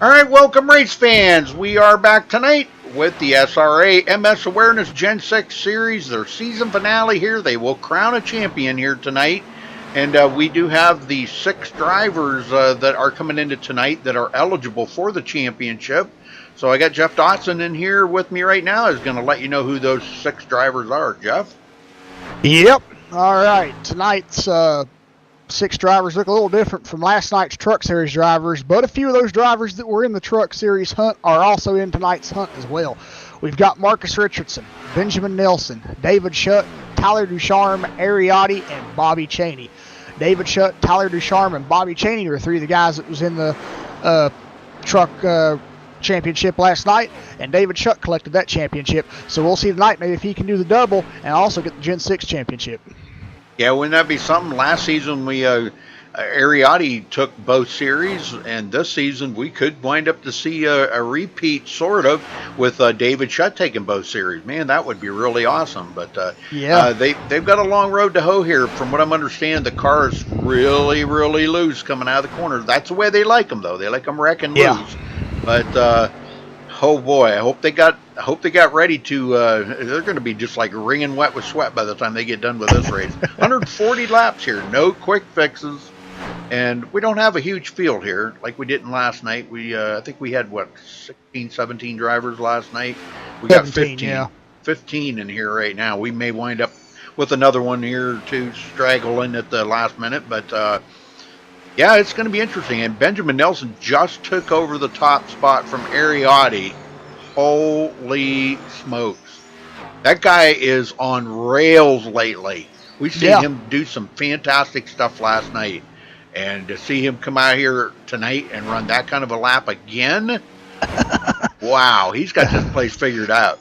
All right, welcome race fans. We are back tonight with the SRA MS Awareness Gen 6 Series, their season finale here. They will crown a champion here tonight. And we do have the 6 drivers that are coming into tonight that are eligible for the championship. So I got Jeff Dotson in here with me right now. Is going to let you know who those 6 drivers are. Jeff? Yep. All right. Tonight's 6 drivers look a little different from last night's Truck Series drivers, but a few of those drivers that were in the Truck Series hunt are also in tonight's hunt as well. We've got Marcus Richardson, Benjamin Nelson, David Shutt, Tyler Ducharme, Ariotti, and Bobby Cheney. David Shutt, Tyler Ducharme, and Bobby Cheney are 3 of the guys that was in the truck championship last night, and David Shutt collected that championship. So we'll see tonight maybe if he can do the double and also get the Gen 6 championship. Yeah, wouldn't that be something? Last season, Ariotti took both series, and this season we could wind up to see a repeat, sort of, with David Shutt taking both series. Man, that would be really awesome. But they've got a long road to hoe here. From what I'm understanding, the car is really, really loose coming out of the corner. That's the way they like them, though. They like them wrecking loose. But oh boy, I hope they got ready to. They're going to be just like wringing wet with sweat by the time they get done with this race. 140 laps here, no quick fixes, and we don't have a huge field here like we did in last night. I think we had 16, 17 drivers last night. We got 15 in here right now. We may wind up with another one here or two straggling at the last minute, but. Yeah, it's going to be interesting. And Benjamin Nelson just took over the top spot from Ariotti. Holy smokes. That guy is on rails lately. We've seen him do some fantastic stuff last night. And to see him come out here tonight and run that kind of a lap again, wow, he's got this place figured out.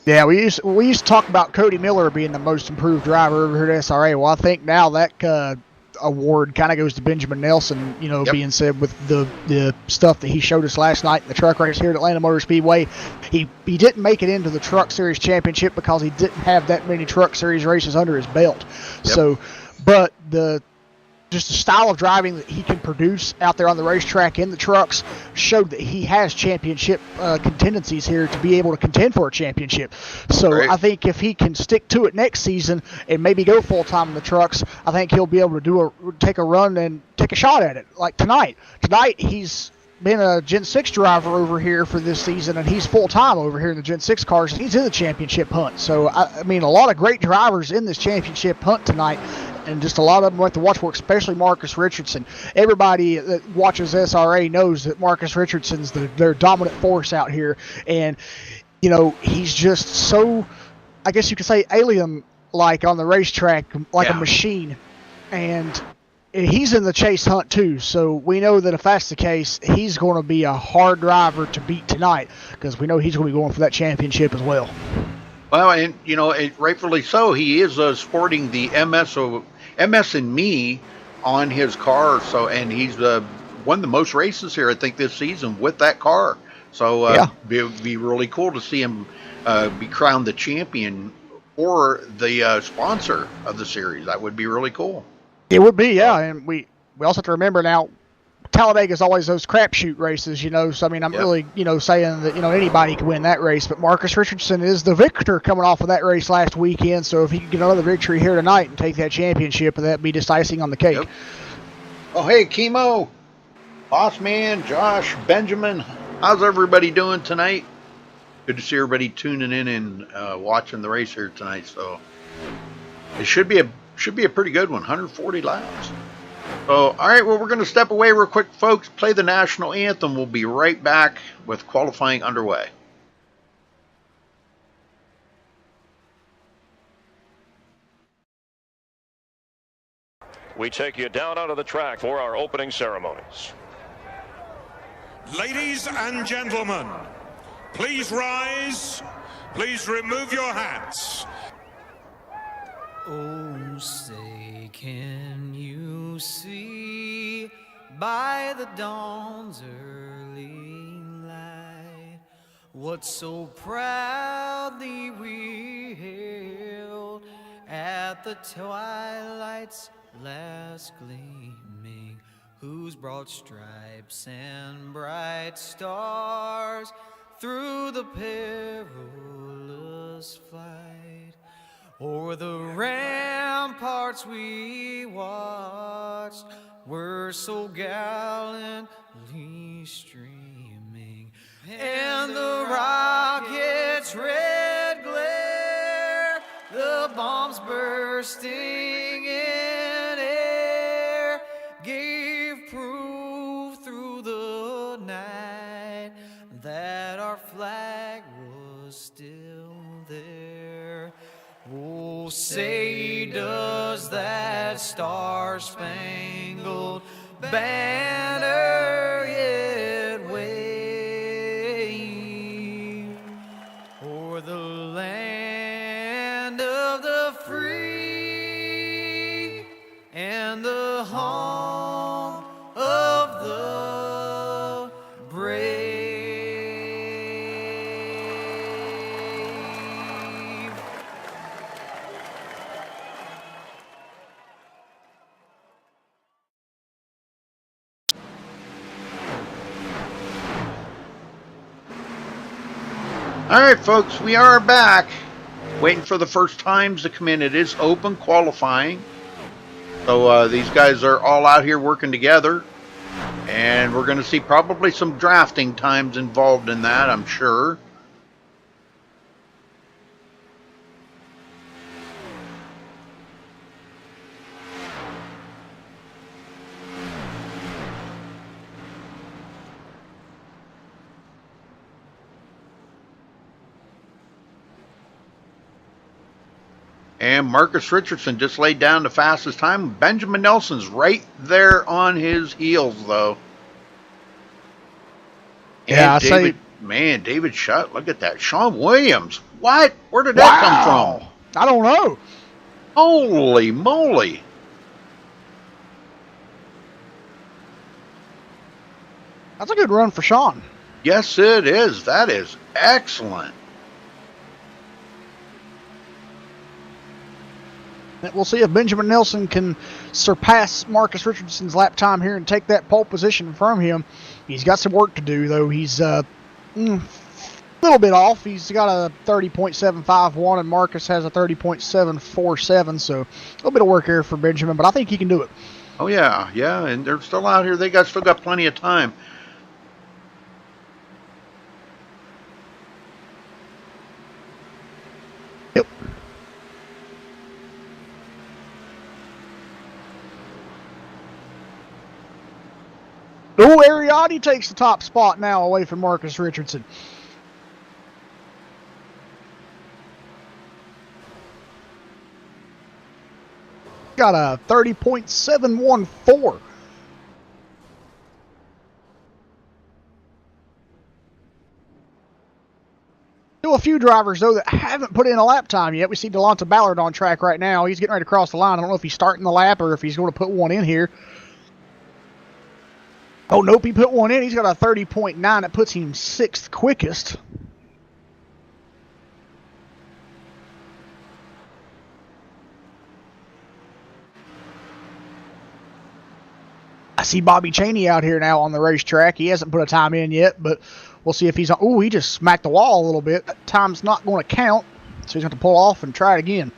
Yeah, we used to talk about Cody Miller being the most improved driver over here at SRA. Well, I think now that award kind of goes to Benjamin Nelson, being said with the stuff that he showed us last night in the truck race here at Atlanta Motor Speedway. He didn't make it into the Truck Series Championship because he didn't have that many Truck Series races under his belt. So, but just the style of driving that he can produce out there on the racetrack in the trucks showed that he has championship contingencies here to be able to contend for a championship. So I think if he can stick to it next season and maybe go full-time in the trucks, I think he'll be able to take a run and take a shot at it. Like tonight. Tonight he's been a Gen 6 driver over here for this season, and he's full-time over here in the Gen 6 cars. He's in the championship hunt. So, I mean, a lot of great drivers in this championship hunt tonight, and just a lot of them went to watch for, especially Marcus Richardson. Everybody that watches SRA knows that Marcus Richardson's their dominant force out here, and, he's just so, I guess you could say, alien-like on the racetrack, like a machine, and he's in the chase hunt too, so we know that if that's the case, he's going to be a hard driver to beat tonight because we know he's going to be going for that championship as well. Well, and rightfully so. He is sporting the MS and Me on his car, and he's won the most races here, I think, this season with that car. So it'd be really cool to see him be crowned the champion or the sponsor of the series. That would be really cool. It would be, and we also have to remember now, Talladega is always those crapshoot races, so I mean, I'm really, saying that, anybody can win that race, but Marcus Richardson is the victor coming off of that race last weekend, so if he can get another victory here tonight and take that championship, that'd be just icing on the cake. Oh, hey, Chemo, Boss Man, Josh, Benjamin, how's everybody doing tonight? Good to see everybody tuning in and watching the race here tonight, so it should be a pretty good one, 140 laps. So, all right, well, we're going to step away real quick, folks, play the national anthem. We'll be right back with qualifying underway. We take you down onto the track for our opening ceremonies. Ladies and gentlemen, please rise. Please remove your hats. Oh, say, can you see by the dawn's early light what so proudly we hailed at the twilight's last gleaming who's brought stripes and bright stars through the perilous fight. O'er the ramparts we watched were so gallantly streaming, and the rockets' red glare, the bombs bursting in air, gave proof through the night that our flag was still there. Oh, say does that star-spangled banner yet wave o'er the land of the free and the home of the brave. All right, folks, we are back. Waiting for the first times to come in. It is open qualifying. So these guys are all out here working together. And we're going to see probably some drafting times involved in that, I'm sure. And Marcus Richardson just laid down the fastest time. Benjamin Nelson's right there on his heels, though. And Yeah, David Shutt, look at that. Sean Williams. What? Where did that come from? I don't know. Holy moly. That's a good run for Sean. Yes, it is. That is excellent. We'll see if Benjamin Nelson can surpass Marcus Richardson's lap time here and take that pole position from him. He's got some work to do, though. He's a little bit off. He's got a 30.751, and Marcus has a 30.747, so a little bit of work here for Benjamin, but I think he can do it. Oh, yeah, and they're still out here. They still got plenty of time. Yep. Oh, Ariati takes the top spot now away from Marcus Richardson. Got a 30.714. Still a few drivers, though, that haven't put in a lap time yet. We see Delonta Ballard on track right now. He's getting ready to cross the line. I don't know if he's starting the lap or if he's going to put one in here. Oh, nope, he put one in. He's got a 30.9. That puts him 6th quickest. I see Bobby Chaney out here now on the racetrack. He hasn't put a time in yet, but we'll see if he's on. Oh, he just smacked the wall a little bit. That time's not going to count, so he's going to pull off and try it again.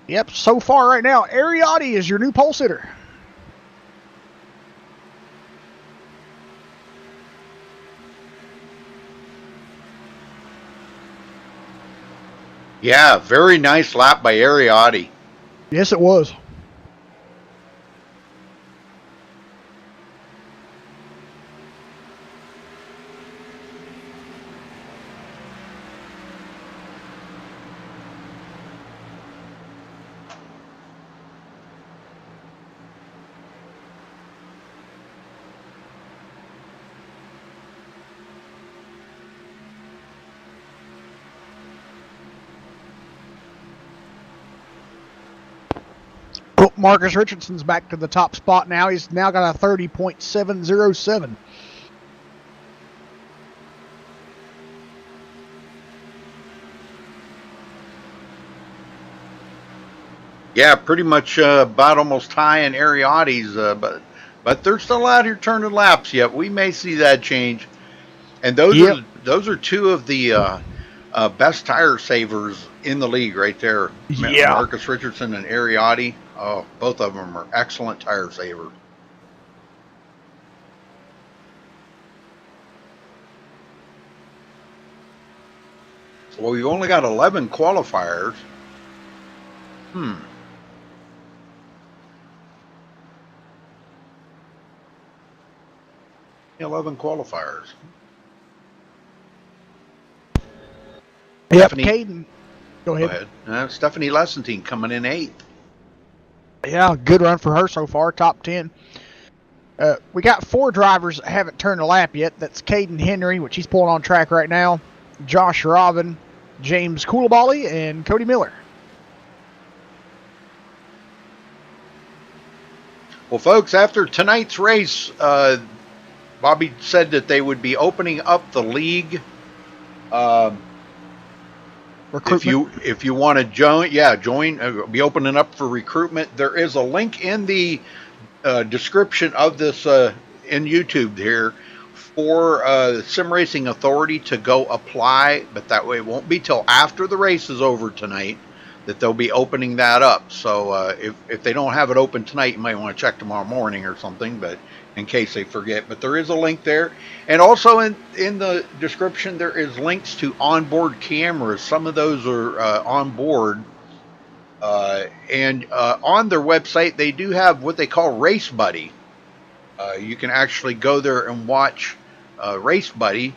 Yep, so far right now, Ariati is your new pole sitter. Yeah, very nice lap by Ariati. Yes, it was. Marcus Richardson's back to the top spot now. He's now got a 30.707. Yeah, pretty much about almost high in Ariati's, but they're still out here turning laps yet. We may see that change. And Yep. those are two of the best tire savers in the league right there. Yeah. Marcus Richardson and Ariati. Oh, both of them are excellent tire savers. Well, we've only got 11 qualifiers. 11 qualifiers. Yep, Stephanie, Caden. Go ahead. Stephanie Lessentine coming in 8th. Yeah, good run for her so far, top 10. We got 4 drivers that haven't turned a lap yet. That's Caden Henry, which he's pulling on track right now, Josh Robin, James Coulibaly, and Cody Miller. Well, folks, after tonight's race, Bobby said that they would be opening up the league. If you want to join, be opening up for recruitment. There is a link in the description of this in YouTube here for Sim Racing Authority to go apply, but that way it won't be till after the race is over tonight that they'll be opening that up. So if they don't have it open tonight, you might want to check tomorrow morning or something, but in case they forget. But there is a link there. And also in the description, there is links to onboard cameras. Some of those are on board. And on their website, they do have what they call Race Buddy. You can actually go there and watch Race Buddy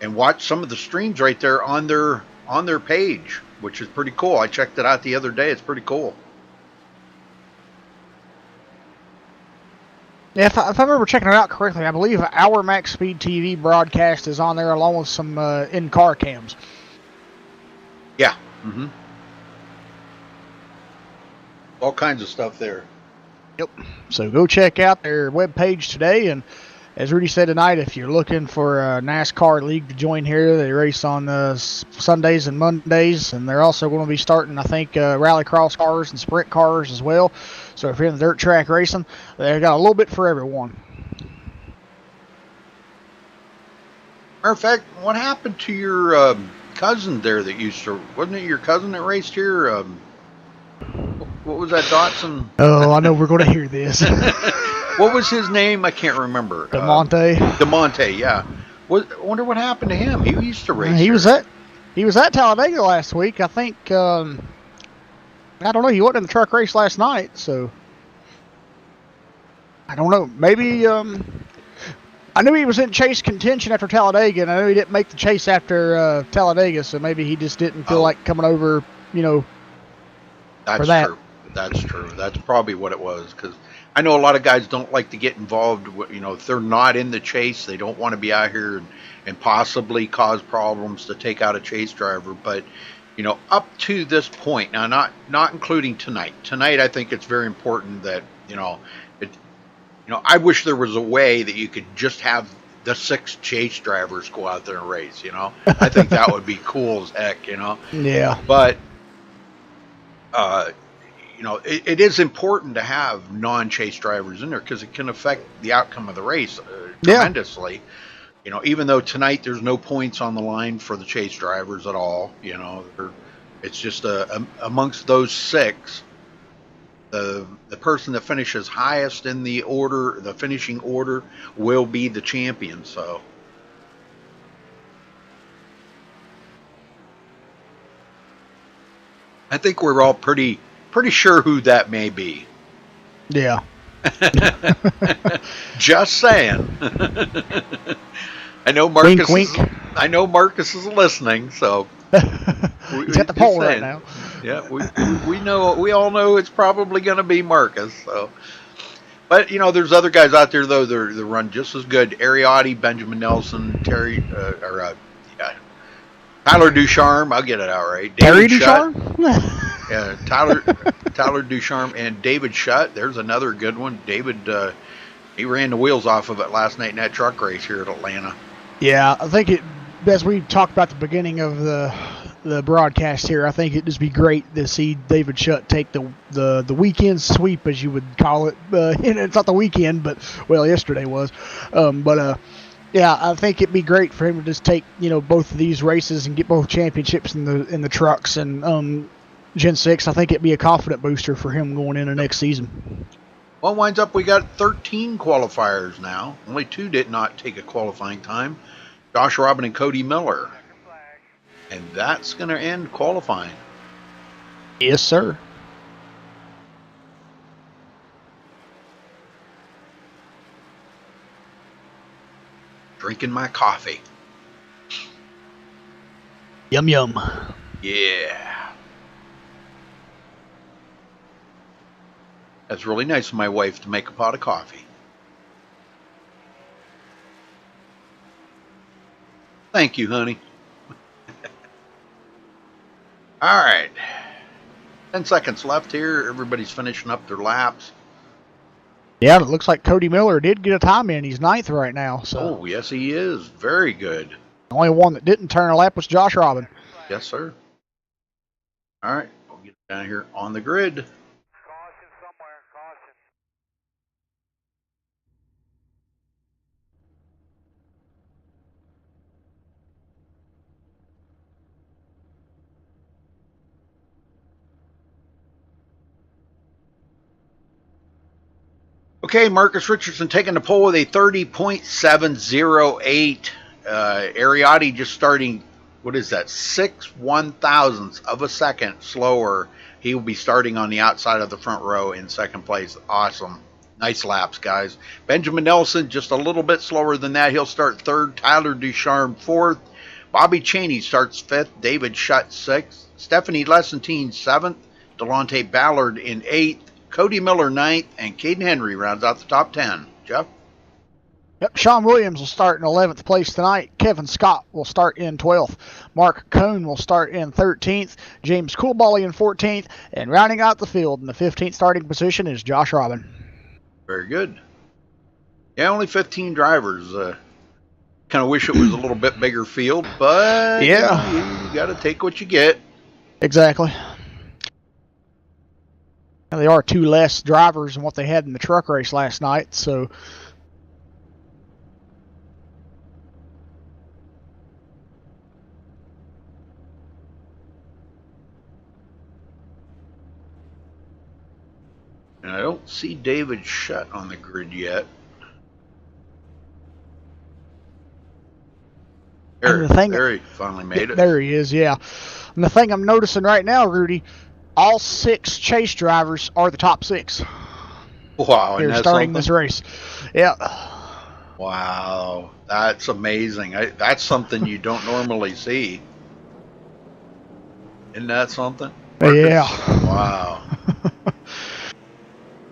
and watch some of the streams right there on their page, which is pretty cool. I checked it out the other day. It's pretty cool. Yeah, if I remember checking it out correctly, I believe our MaxSpeedTV broadcast is on there along with some in-car cams. Yeah. Mm-hmm. All kinds of stuff there. Yep. So go check out their webpage today. And as Rudy said tonight, if you're looking for a NASCAR league to join here, they race on Sundays and Mondays. And they're also going to be starting, I think, rallycross cars and sprint cars as well. So if you're in the dirt track racing, they've got a little bit for everyone. Matter of fact, what happened to your cousin there that used to... Wasn't it your cousin that raced here? What was that, Dotson? Oh, I know we're going to hear this. What was his name? I can't remember. DeMonte. DeMonte, yeah. I wonder what happened to him. He used to race. He was at Talladega last week. I think. I don't know. He wasn't in the truck race last night, so I don't know. Maybe. I knew he was in chase contention after Talladega, and I knew he didn't make the chase after Talladega, so maybe he just didn't feel like coming over. That's for that. True. That's true. That's probably what it was, because I know a lot of guys don't like to get involved. If they're not in the chase, they don't want to be out here and possibly cause problems to take out a chase driver. But up to this point, now not including tonight. Tonight, I think it's very important that I wish there was a way that you could just have the 6 chase drivers go out there and race. I think that would be cool as heck. Yeah. But it is important to have non-chase drivers in there because it can affect the outcome of the race tremendously. Even though tonight there's no points on the line for the chase drivers at all. It's just amongst those 6, the person that finishes highest in the order, the finishing order, will be the champion. So. I think we're all pretty sure who that may be. Yeah. Just saying. I know Marcus. Wink, wink. I know Marcus is listening, so he's at the poll right now. Yeah, we know. We all know it's probably going to be Marcus. So, but there's other guys out there though that run just as good. Ariati, Benjamin Nelson, Tyler Ducharme, I'll get it out right. Terry Ducharme? Yeah, Tyler Ducharme and David Shutt. There's another good one. David, he ran the wheels off of it last night in that truck race here at Atlanta. Yeah, I think as we talked about at the beginning of the broadcast here. I think it'd just be great to see David Shutt take the weekend sweep, as you would call it. And it's not the weekend, but well, yesterday was. Yeah, I think it'd be great for him to just take both of these races and get both championships in the trucks and Gen 6. I think it'd be a confident booster for him going into next season. Well, winds up we got 13 qualifiers now. Only 2 did not take a qualifying time. Josh Robin and Cody Miller. And that's going to end qualifying. Yes, sir. Drinking my coffee. Yum, yum. Yeah. That's really nice of my wife to make a pot of coffee. Thank you, honey. All right. 10 seconds left here. Everybody's finishing up their laps. Yeah, it looks like Cody Miller did get a time in. He's 9th right now. So. Oh, yes, he is. Very good. The only one that didn't turn a lap was Josh Robin. Yes, sir. All right. We'll get down here on the grid. Caution somewhere. Caution. Okay, Marcus Richardson taking the pole with a 30.708. Ariotti just starting, what is that, 6/1000ths of a second slower. He will be starting on the outside of the front row in second place. Awesome. Nice laps, guys. Benjamin Nelson just a little bit slower than that. He'll start 3rd. Tyler Ducharme 4th. Bobby Chaney starts 5th. David Shutt 6th. Stephanie Lessentine 7th. Delonte Ballard in 8th. Cody Miller 9th, and Caden Henry rounds out the top 10. Jeff? Yep, Sean Williams will start in 11th place tonight. Kevin Scott will start in 12th. Mark Cohn will start in 13th. James Coolbally in 14th. And rounding out the field in the 15th starting position is Josh Robin. Very good. Yeah, only 15 drivers. Kind of wish it was a little bit bigger field, but yeah, you got to take what you get. Exactly. And they are 2 less drivers than what they had in the truck race last night, so... And I don't see David Shutt on the grid yet. There he finally made it. There he is, yeah. And the thing I'm noticing right now, Rudy, all 6 chase drivers are the top 6. Wow. They're starting this race. Yeah. Wow. That's amazing. That's something you don't normally see. Isn't that something? Yeah. Wow.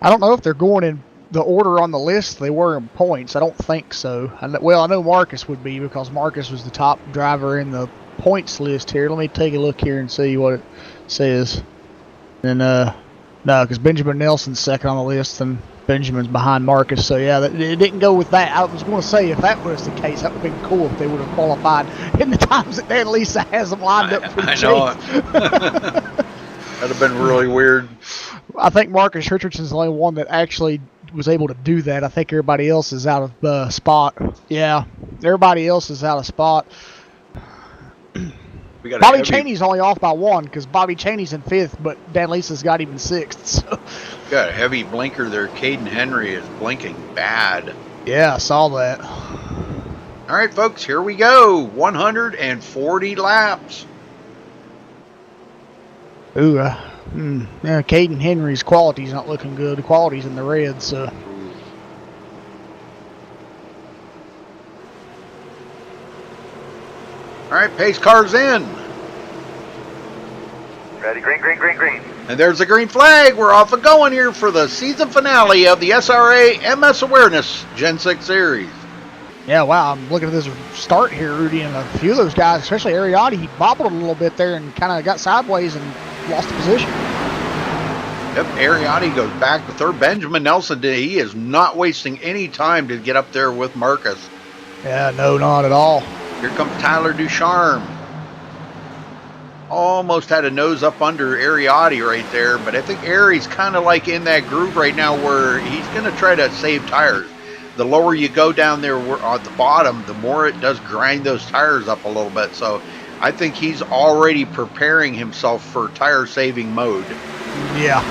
I don't know if they're going in the order on the list they were in points. I don't think so. Well, I know Marcus would be because Marcus was the top driver in the points list here. Let me take a look here and see what it says. And no, because Benjamin Nelson's second on the list and Benjamin's behind Marcus. So yeah, it didn't go with that. I was going to say if that was the case, that would have been cool if they would have qualified in the times that Dan Lisa has them lined up for the chase. Know it. That'd have been really weird. I think Marcus Richardson's the only one that actually was able to do that. I think everybody else is out of spot. Yeah, everybody else is out of spot. Bobby Chaney's only off by 1 because Bobby Chaney's in 5th, but Dan Lisa's got him in 6th. So. Got a heavy blinker there. Caden Henry is blinking bad. Yeah, I saw that. All right, folks, here we go. 140 laps. Ooh, yeah, Caden Henry's quality's not looking good. The quality's in the red, so. All right, pace car's in. Ready, green, green, green, green. And there's the green flag. We're off and going here for the season finale of the SRA MS Awareness Gen 6 Series. Yeah, wow, I'm looking at this start here, Rudy, and a few of those guys, especially Ariotti, he bobbled a little bit there and kind of got sideways and lost the position. Yep, Ariotti goes back to 3rd. Benjamin Nelson, he is not wasting any time to get up there with Marcus. Yeah, no, not at all. Here comes Tyler Ducharme. almost had a nose up under Ariotti right there, but I think Ari's kind of like in that groove right now where he's going to try to save tires. The lower you go down there at the bottom, the more it does grind those tires up a little bit. So I think he's already preparing himself for tire saving mode. Yeah.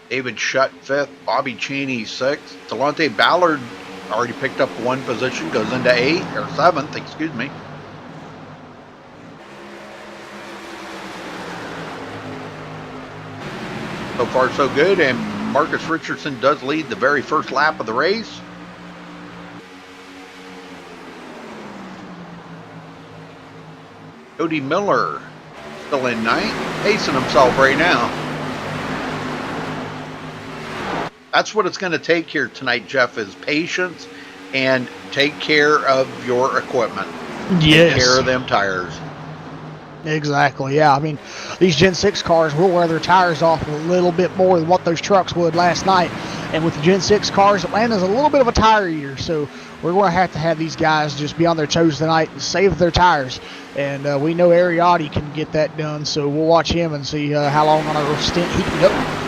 David Shutt 5th, Bobby Cheney 6th. Delonte Ballard already picked up 1 position, goes into 8th, or 7th, excuse me. So far so good, and Marcus Richardson does lead the very first lap of the race. Cody Miller still in 9th, pacing himself right now. That's what it's going to take here tonight, Jeff, is patience and take care of your equipment. Yes. Take care of them tires. Exactly, yeah. I mean, these Gen 6 cars will wear their tires off a little bit more than what those trucks would last night. And with the Gen 6 cars, Atlanta's a little bit of a tire eater, so we're going to have these guys just be on their toes tonight and save their tires. And we know Ariotti can get that done, so we'll watch him and see how long on a stint he can go.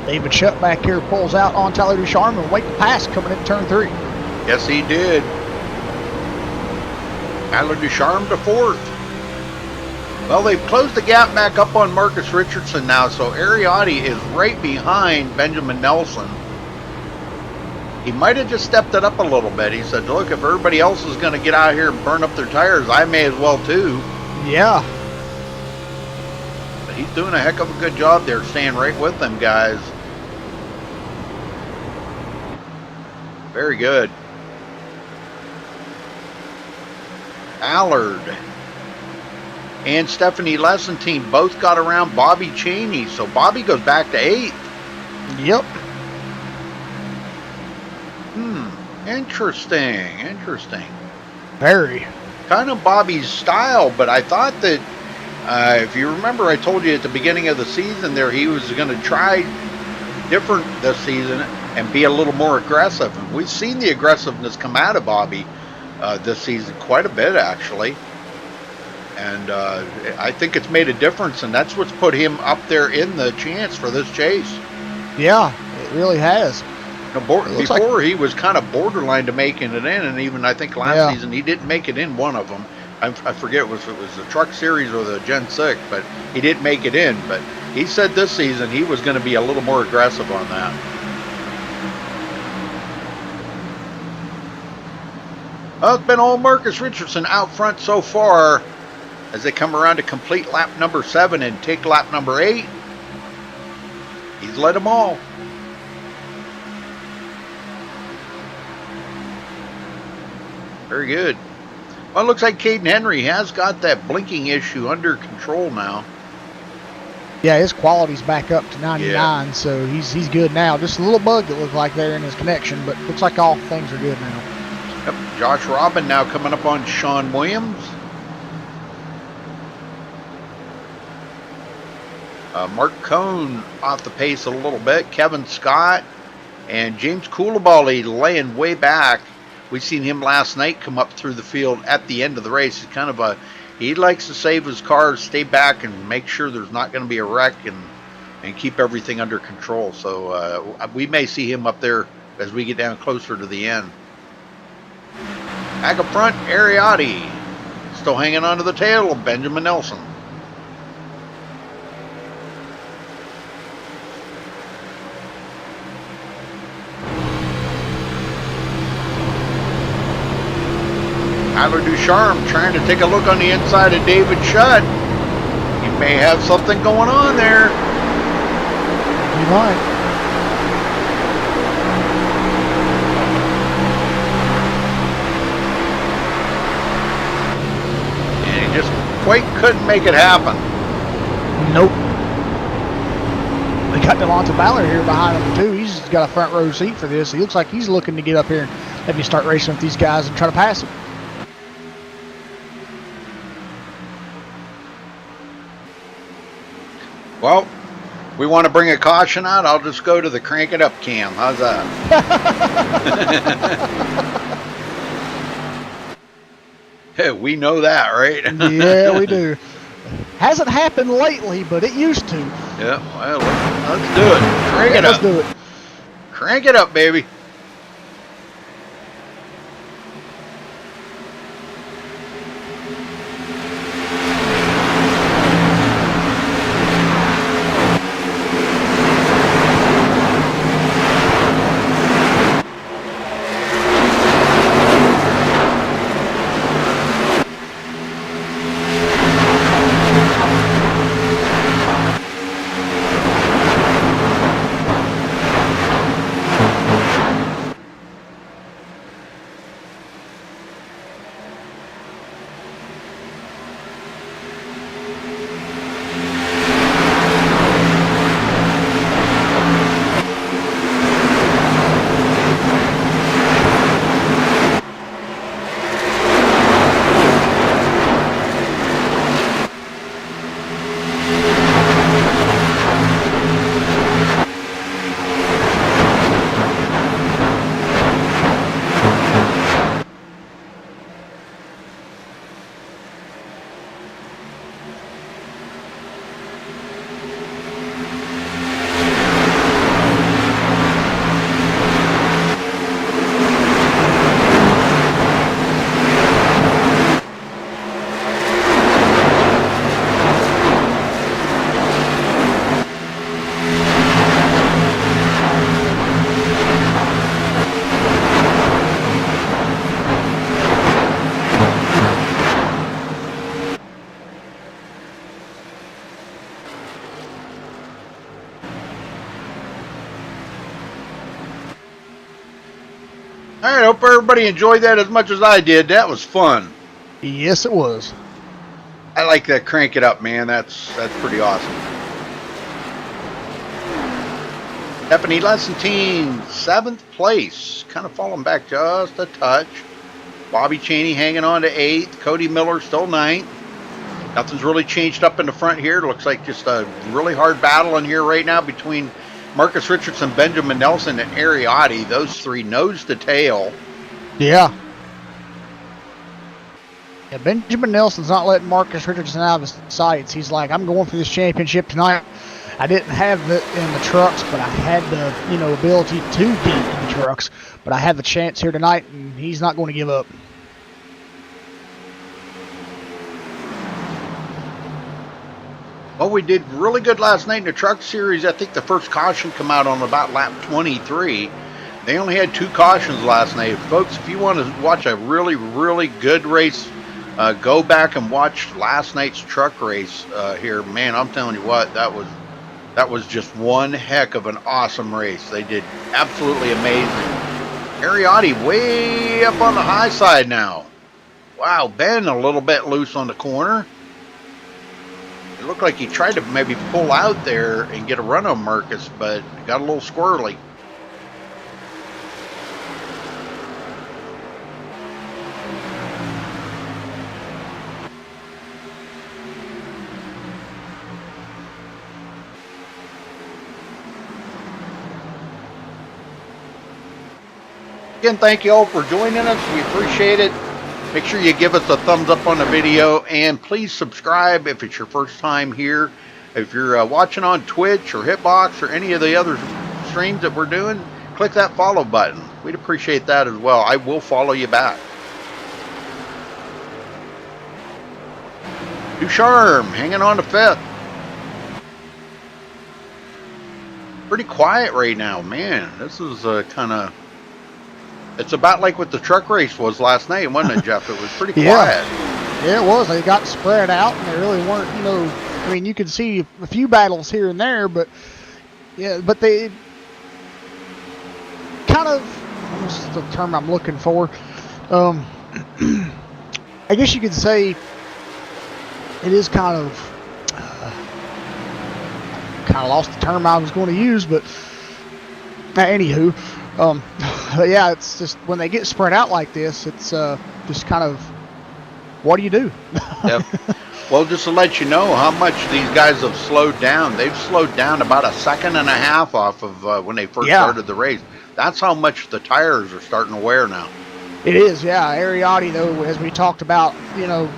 David Shutt back here pulls out on Tyler Ducharme and wait to pass coming in turn 3. Yes, he did. Tyler Ducharme to 4th. Well, they've closed the gap back up on Marcus Richardson now, so Ariotti is right behind Benjamin Nelson. He might have just stepped it up a little bit. He said, look, if everybody else is going to get out here and burn up their tires, I may as well too. Yeah. But he's doing a heck of a good job there, staying right with them guys. Very good. Allard and Stephanie Lessentine both got around Bobby Cheney, so Bobby goes back to 8th. Yep. Interesting. Very. Kind of Bobby's style, but I thought that if you remember, I told you at the beginning of the season there he was going to try different this season and be a little more aggressive. And we've seen the aggressiveness come out of Bobby this season quite a bit, actually. And I think it's made a difference, and that's what's put him up there in the chance for this chase. Yeah, it really has. Before he was kind of borderline to making it in, and even I think last season he didn't make it in one of them. I forget if it was the Truck Series or the Gen 6, but he didn't make it in. But he said this season he was going to be a little more aggressive on that. Well, it's been all Marcus Richardson out front so far as they come around to complete lap number 7 and take lap number 8. He's led them all. Very good. Well, it looks like Caden Henry has got that blinking issue under control now. Yeah, his quality's back up to 99, so he's good now. Just a little bug that looked like there in his connection, but looks like all things are good now. Yep. Josh Robin now coming up on Sean Williams. Mark Cohn off the pace a little bit. Kevin Scott and James Coulibaly laying way back. We've seen him last night come up through the field at the end of the race. He's kind of he likes to save his cars, stay back, and make sure there's not going to be a wreck and keep everything under control. So we may see him up there as we get down closer to the end. Back up front, Ariotti still hanging on to the tail of Benjamin Nelson. Tyler Ducharme trying to take a look on the inside of David Shutt. He may have something going on there. He might. And he just quite couldn't make it happen. Nope. They got Delonte Ballard here behind him too. He's got a front row seat for this. He looks like he's looking to get up here and maybe start racing with these guys and try to pass them. Well, We want to bring a caution out. I'll just go to the crank it up cam. How's that? We know that, right? Yeah, we do. Hasn't happened lately, but it used to. Yeah, well, let's do it. Crank it up. Let's do it. Crank it up, baby. All right, hope everybody enjoyed that as much as I did. That was fun. Yes, it was. I like that crank it up, man. That's pretty awesome. Stephanie Lessentine, 7th place. Kind of falling back just a touch. Bobby Cheney hanging on to 8th. Cody Miller still 9th. Nothing's really changed up in the front here. It looks like just a really hard battle in here right now between Marcus Richardson, Benjamin Nelson, and Ariotti. Those three nose to tail. Yeah. Yeah, Benjamin Nelson's not letting Marcus Richardson out of his sights. He's like, I'm going for this championship tonight. I didn't have it in the trucks, but I had the, ability to get in the trucks. But I had the chance here tonight, and he's not going to give up. Well, we did really good last night in the truck series. I think the first caution come out on about lap 23. They only had 2 cautions last night. Folks, if you want to watch a really, really good race, go back and watch last night's truck race here. Man, I'm telling you what, that was just one heck of an awesome race. They did absolutely amazing. Ariotti way up on the high side now. Wow, Ben a little bit loose on the corner. It looked like he tried to maybe pull out there and get a run on Marcus, but got a little squirrely. Again, thank you all for joining us. We appreciate it. Make sure you give us a thumbs up on the video, and please subscribe if it's your first time here. If you're watching on Twitch or Hitbox or any of the other streams that we're doing, click that follow button. We'd appreciate that as well. I will follow you back. Ducharme hanging on to 5th. Pretty quiet right now, man. This is kind of... It's about like what the truck race was last night, wasn't it, Jeff? It was pretty quiet. Yeah, it was. They got spread out, and they really weren't, I mean, you could see a few battles here and there, but, yeah, but they kind of, what's the term I'm looking for? I guess you could say it is kind of lost the term I was going to use, but anywho, but yeah, it's just when they get spread out like this, it's just kind of what do you do? Yep. Well, just to let you know how much these guys have slowed down. They've slowed down about a second and a half off of when they first started the race. That's how much the tires are starting to wear now. It is, yeah. Ariotti, though, as we talked about, you know,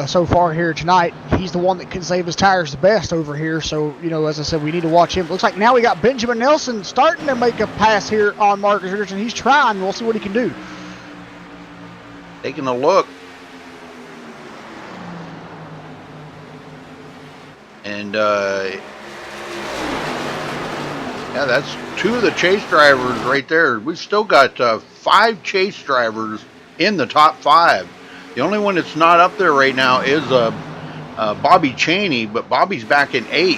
so far here tonight, he's the one that can save his tires the best over here. So, you know, as I said, we need to watch him. Looks like now we got Benjamin Nelson starting to make a pass here on Marcus Richardson. He's trying. We'll see what he can do. Taking a look. And, yeah, that's two of the chase drivers right there. We've still got 5 chase drivers in the top 5. The only one that's not up there right now is Bobby Cheney, but Bobby's back in 8th.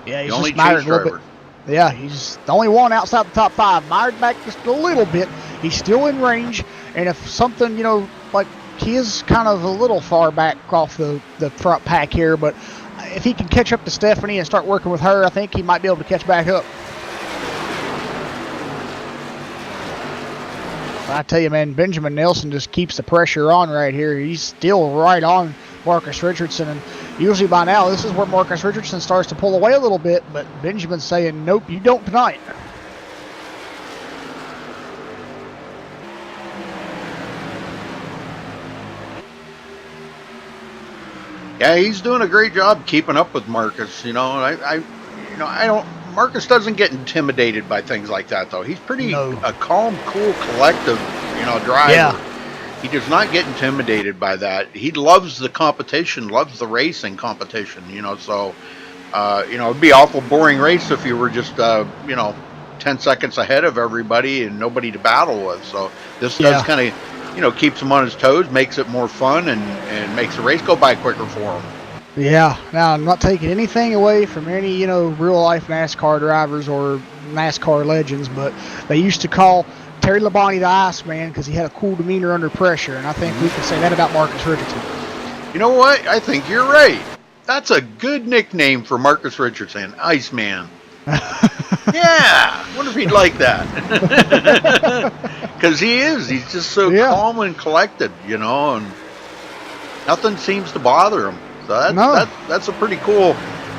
Yeah, he's the only just mired chase a little driver. bit. Yeah, he's the only one outside the top 5. Mired back just a little bit. He's still in range, and if something, you know, like he is kind of a little far back off the front pack here, but if he can catch up to Stephanie and start working with her, I think he might be able to catch back up. I tell you, man, Benjamin Nelson just keeps the pressure on right here. He's still right on Marcus Richardson, and usually by now this is where Marcus Richardson starts to pull away a little bit, but Benjamin's saying, nope, you don't tonight. Yeah, he's doing a great job keeping up with Marcus. You know, I don't. Marcus doesn't get intimidated by things like that, though. He's pretty a calm, cool, collective, you know, driver. Yeah. He does not get intimidated by that. He loves the competition, loves the racing competition. You know, so you know, it'd be an awful boring race if you were just you know, 10 seconds ahead of everybody and nobody to battle with. So this does kind of, you know, keeps him on his toes, makes it more fun, and makes the race go by quicker for him. Yeah. Now, I'm not taking anything away from any, you know, real-life NASCAR drivers or NASCAR legends, but they used to call Terry Labonte the Iceman because he had a cool demeanor under pressure, and I think we can say that about Marcus Richardson. You know what? I think you're right. That's a good nickname for Marcus Richardson, Iceman. Yeah, I wonder if he'd like that. Because he is. He's just so calm and collected, you know, and nothing seems to bother him. So that's a pretty cool,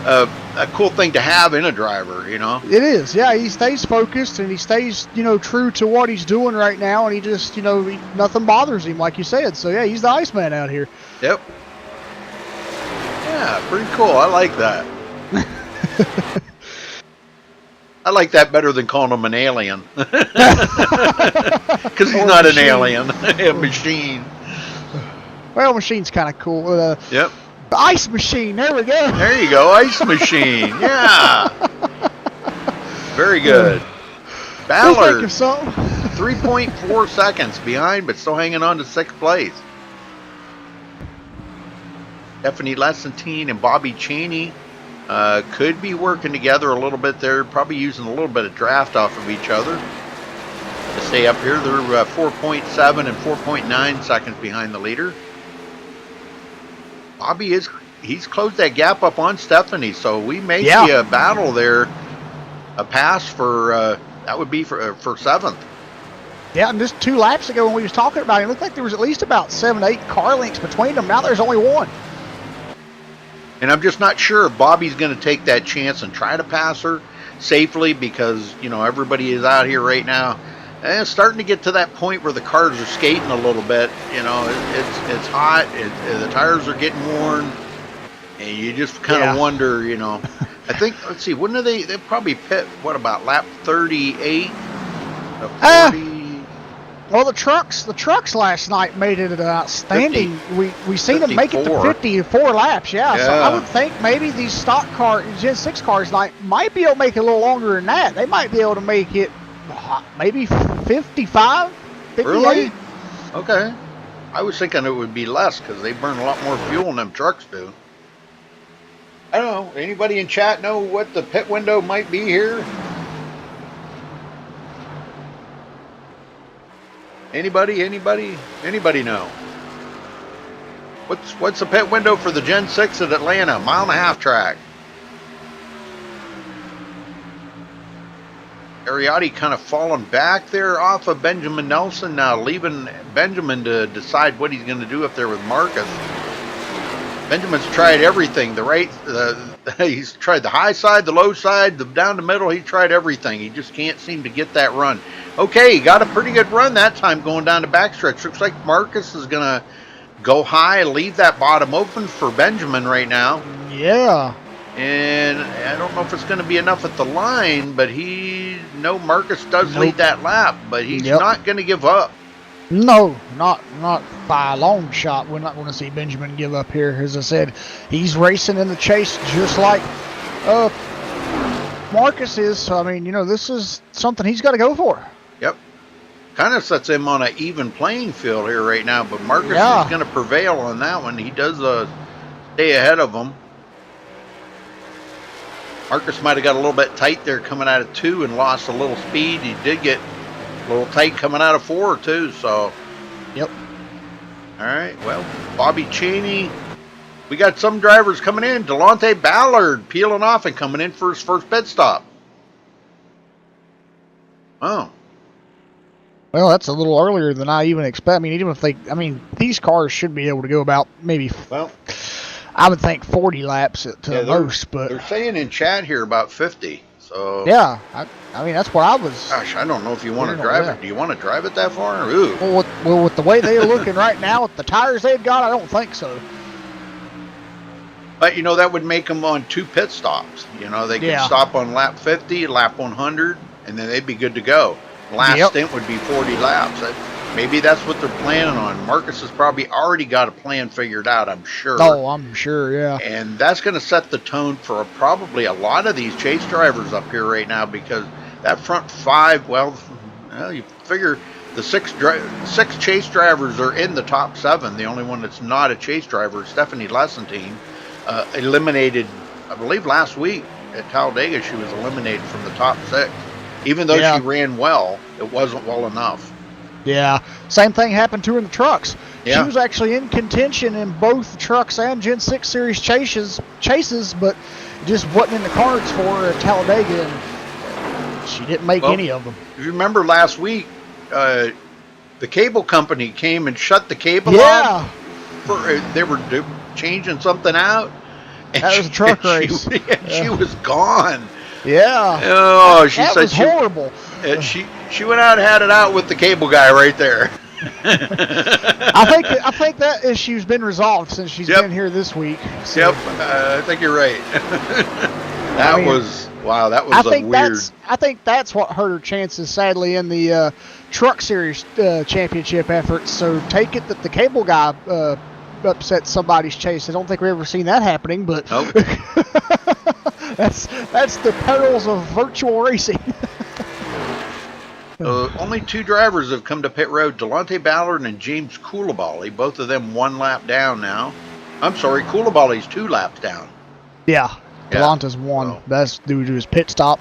a cool thing to have in a driver, you know. It is. Yeah, he stays focused and he stays, you know, true to what he's doing right now, and he just, you know, nothing bothers him, like you said. So yeah, he's the Iceman out here. Yep. Yeah, pretty cool. I like that. I like that better than calling him an alien. Because he's not an alien. A machine. Well, machine's kind of cool. Yep. The ice machine. There we go. There you go. Ice machine. Yeah. Very good. Ballard. 3.4 seconds behind, but still hanging on to 6th place. Stephanie Lessentine and Bobby Cheney could be working together a little bit there, probably using a little bit of draft off of each other to stay up here. They're 4.7 and 4.9 seconds behind the leader. Bobby he's closed that gap up on Stephanie, so we may see a battle there, a pass for that would be for 7th. Yeah, and just 2 laps ago when we was talking about it, it looked like there was at least about 7 to 8 car lengths between them. Now there's only 1. And I'm just not sure if Bobby's going to take that chance and try to pass her safely, because, you know, everybody is out here right now. And it's starting to get to that point where the cars are skating a little bit. You know, it's hot. The tires are getting worn. And you just kind of wonder, you know. I think, let's see, when do they probably pit, what about lap 38? 40? Well, the trucks last night made it an outstanding. 50, we seen them make it to 54 laps. Yeah, so I would think maybe these stock car Gen 6 cars might be able to make it a little longer than that. They might be able to make it maybe 55, 58. Really? Okay. I was thinking it would be less because they burn a lot more fuel than them trucks do. I don't know. Anybody in chat know what the pit window might be here? Anybody know? What's the pit window for the Gen 6 at Atlanta? 1.5 mile track. Ariotti kind of falling back there off of Benjamin Nelson now, leaving Benjamin to decide what he's going to do up there with Marcus. Benjamin's tried everything. He's tried the high side, the low side, the down the middle. He tried everything. He just can't seem to get that run. Okay, he got a pretty good run that time going down the backstretch. Looks like Marcus is going to go high, leave that bottom open for Benjamin right now. Yeah. And I don't know if it's going to be enough at the line, but Marcus does lead that lap, but he's not going to give up. No, not by a long shot. We're not going to see Benjamin give up here. As I said, he's racing in the chase just like Marcus is. So, I mean, this is something he's got to go for. Yep. Kind of sets him on an even playing field here right now, but Marcus is going to prevail on that one. He does stay ahead of him. Marcus might have got a little bit tight there coming out of 2 and lost a little speed. He did get a little tight coming out of 4 too, so. Yep. All right, well, Bobby Cheney. We got some drivers coming in. Delonte Ballard peeling off and coming in for his first pit stop. Oh. Well, that's a little earlier than I even expect. I mean, these cars should be able to go about maybe, I would think 40 laps at the most. But they're saying in chat here about 50. So yeah, I mean that's what I was. Gosh, I don't know if you want to drive it. Do you want to drive it that far? Ooh. Well, with the way they're looking right now, with the tires they've got, I don't think so. But that would make them on 2 pit stops. They could stop on lap 50, lap 100, and then they'd be good to go. Last stint would be 40 laps. Maybe that's what they're planning on. Marcus has probably already got a plan figured out, I'm sure. Oh, I'm sure, yeah. And that's going to set the tone for probably a lot of these chase drivers up here right now, because that front 5, you figure the 6 chase drivers are in the top 7. The only one that's not a chase driver is Stephanie Lessentine, eliminated, I believe, last week at Talladega. She was eliminated from the top 6. Even though she ran well, it wasn't well enough. Yeah, same thing happened to her in the trucks. Yeah. She was actually in contention in both the trucks and Gen 6 Series chases, but just wasn't in the cards for her at Talladega, and she didn't make any of them. If you remember last week, the cable company came and shut the cable off. They were changing something out. And that was a truck race. She was gone. Yeah. Oh, that was horrible. She went out and had it out with the cable guy right there. I think that issue's been resolved since she's been here this week. So. Yep, I think you're right. That was weird. I think that's what hurt her chances, sadly, in the Truck Series championship efforts. So take it that the cable guy upset somebody's chase. I don't think we've ever seen that happening, but nope. that's the perils of virtual racing. Only 2 drivers have come to pit road, Delonte Ballard and James Coulibaly. Both of them 1 lap down now. I'm sorry, Coulibaly's 2 laps down. Yeah, Delonte's 1. Oh. That's due to his pit stop.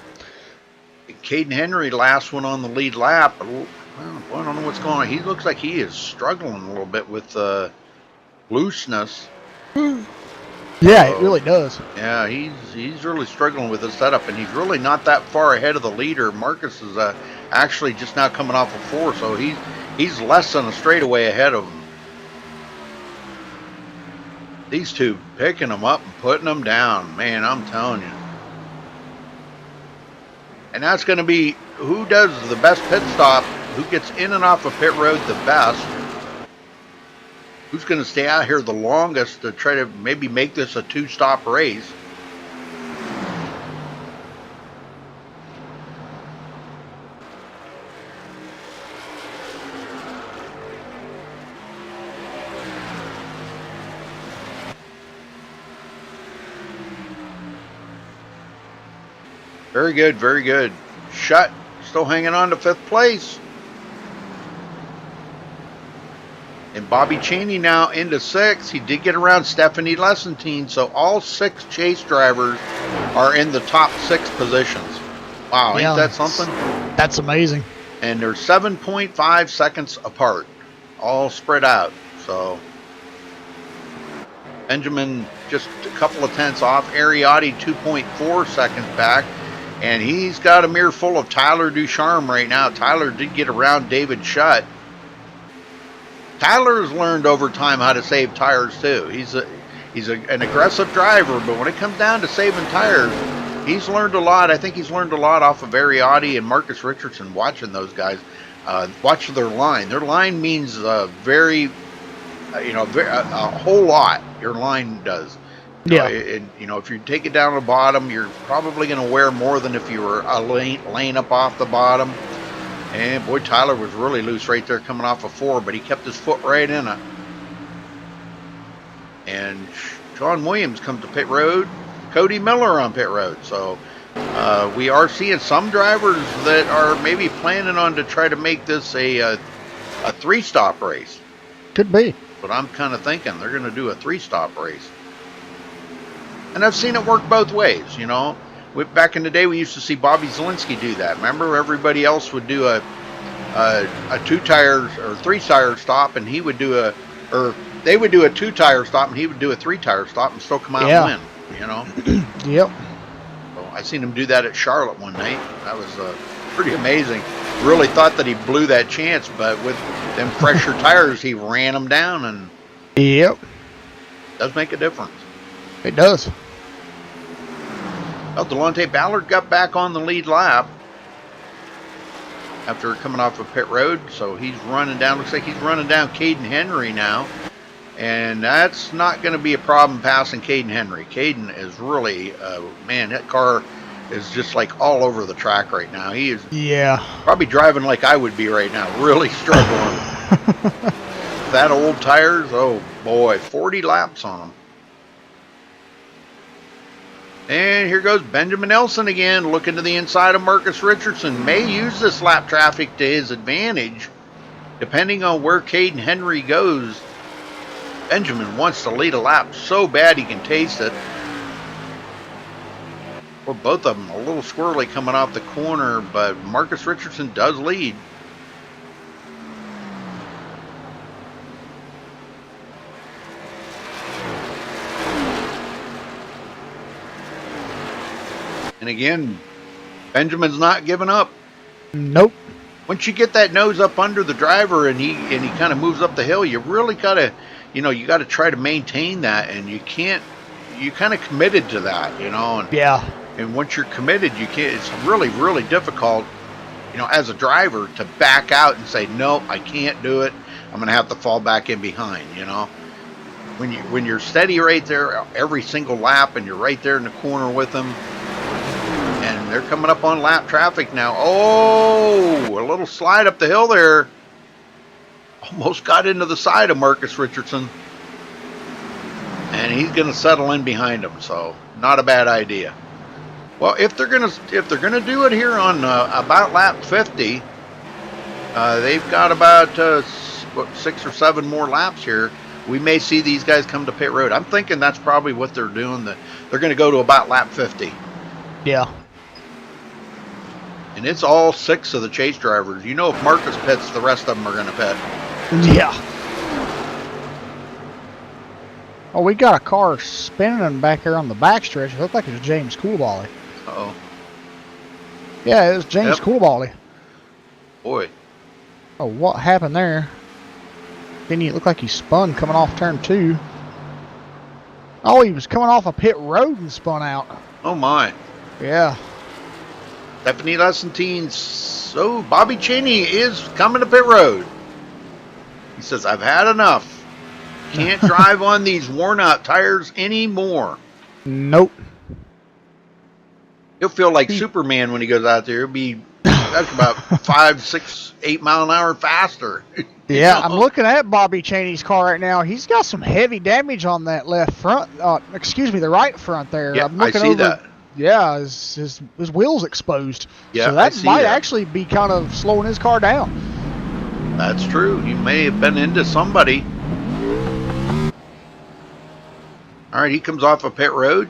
Caden Henry, last one on the lead lap. Well, I don't know what's going on. He looks like he is struggling a little bit with looseness. Yeah, it really does. Yeah, he's really struggling with the setup, and he's really not that far ahead of the leader. Marcus is actually just now coming off of 4, so he's less than a straightaway ahead of him. These 2 picking them up and putting them down. Man, I'm telling you. And that's going to be who does the best pit stop, who gets in and off of pit road the best. Who's going to stay out here the longest to try to maybe make this a 2-stop race? Very good, very good. Shutt still hanging on to 5th place. And Bobby Cheney now into 6th. He did get around Stephanie Lessentine, so all 6 chase drivers are in the top 6 positions. Wow, ain't that something? That's amazing. And they're 7.5 seconds apart, all spread out. So Benjamin just a couple of tenths off. Ariotti 2.4 seconds back. And he's got a mirror full of Tyler Ducharme right now. Tyler did get around David Shutt. Tyler's learned over time how to save tires too. He's an aggressive driver, but when it comes down to saving tires, he's learned a lot. I think he's learned a lot off of Ariotti and Marcus Richardson, watching those guys. Watch their line. Their line means a whole lot. Your line does. Yeah. If you take it down to the bottom, you're probably going to wear more than if you were a lane up off the bottom. And boy, Tyler was really loose right there coming off of 4, but he kept his foot right in it. And Sean Williams comes to pit road. Cody Miller on pit road. So we are seeing some drivers that are maybe planning on to try to make this a 3-stop race. Could be. But I'm kind of thinking they're going to do a 3-stop race. And I've seen it work both ways, Back in the day, we used to see Bobby Zielinski do that. Remember, everybody else would do a 2-tire or 3-tire stop, and he would do they would do a 2-tire stop, and he would do a 3-tire stop and still come out and win, Yep. So I seen him do that at Charlotte one night. That was pretty amazing. Really thought that he blew that chance, but with them fresher tires, he ran them down, and Yep. it does make a difference. It does. Well, Delonte Ballard got back on the lead lap after coming off of pit road, so he's running down. Looks like he's running down Caden Henry now, and that's not going to be a problem passing Caden Henry. Caden is really, man, that car is just like all over the track right now. He is probably driving like I would be right now, really struggling. That old tires, oh boy, 40 laps on them. And here goes Benjamin Nelson again, looking to the inside of Marcus Richardson. May use this lap traffic to his advantage, depending on where Caden Henry goes. Benjamin wants to lead a lap so bad he can taste it. Well, both of them a little squirrely coming off the corner, but Marcus Richardson does lead. And again, Benjamin's not giving up. Nope. Once you get that nose up under the driver and he kind of moves up the hill, you really gotta, you gotta try to maintain that, and you can't. You kind of committed to that, And, Yeah. And once you're committed, you can't. It's really, really difficult, as a driver to back out and say, no, I can't do it. I'm gonna have to fall back in behind. When you're steady right there every single lap, and you're right there in the corner with them. And they're coming up on lap traffic now. Oh, a little slide up the hill there. Almost got into the side of Marcus Richardson. And he's going to settle in behind him, so not a bad idea. Well, if they're going to do it here on about lap 50, they've got about 6 or 7 more laps here. We may see these guys come to pit road. I'm thinking that's probably what they're doing. They're going to go to about lap 50. Yeah. And it's all 6 of the chase drivers. If Marcus pits, the rest of them are going to pit. Yeah. Oh, we got a car spinning back there on the backstretch. It looked like it was James Coolbally. Uh-oh. Yeah, it was James Coolbally. Boy. Oh, what happened there? Then it looked like he spun coming off turn 2. Oh, he was coming off a pit road and spun out. Oh, my. Yeah. Stephanie Lessentine. So Bobby Cheney is coming to pit road. He says, I've had enough. Can't drive on these worn out tires anymore. Nope. He'll feel like Superman when he goes out there. That's about 5, 6, 8 mile an hour faster. Yeah, I'm looking at Bobby Cheney's car right now. He's got some heavy damage on that left front. The right front there. Yeah, I'm looking I see that. Yeah, his wheel's exposed. Yeah, so that might actually be kind of slowing his car down. That's true. He may have been into somebody. All right, he comes off of pit road.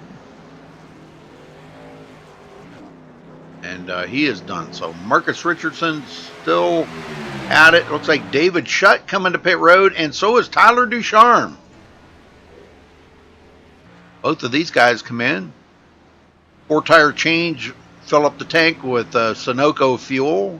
And he is done. So Marcus Richardson still at it. Looks like David Shutt coming to pit road, and so is Tyler Ducharme. Both of these guys come in. 4-tire change fill up the tank with Sunoco fuel.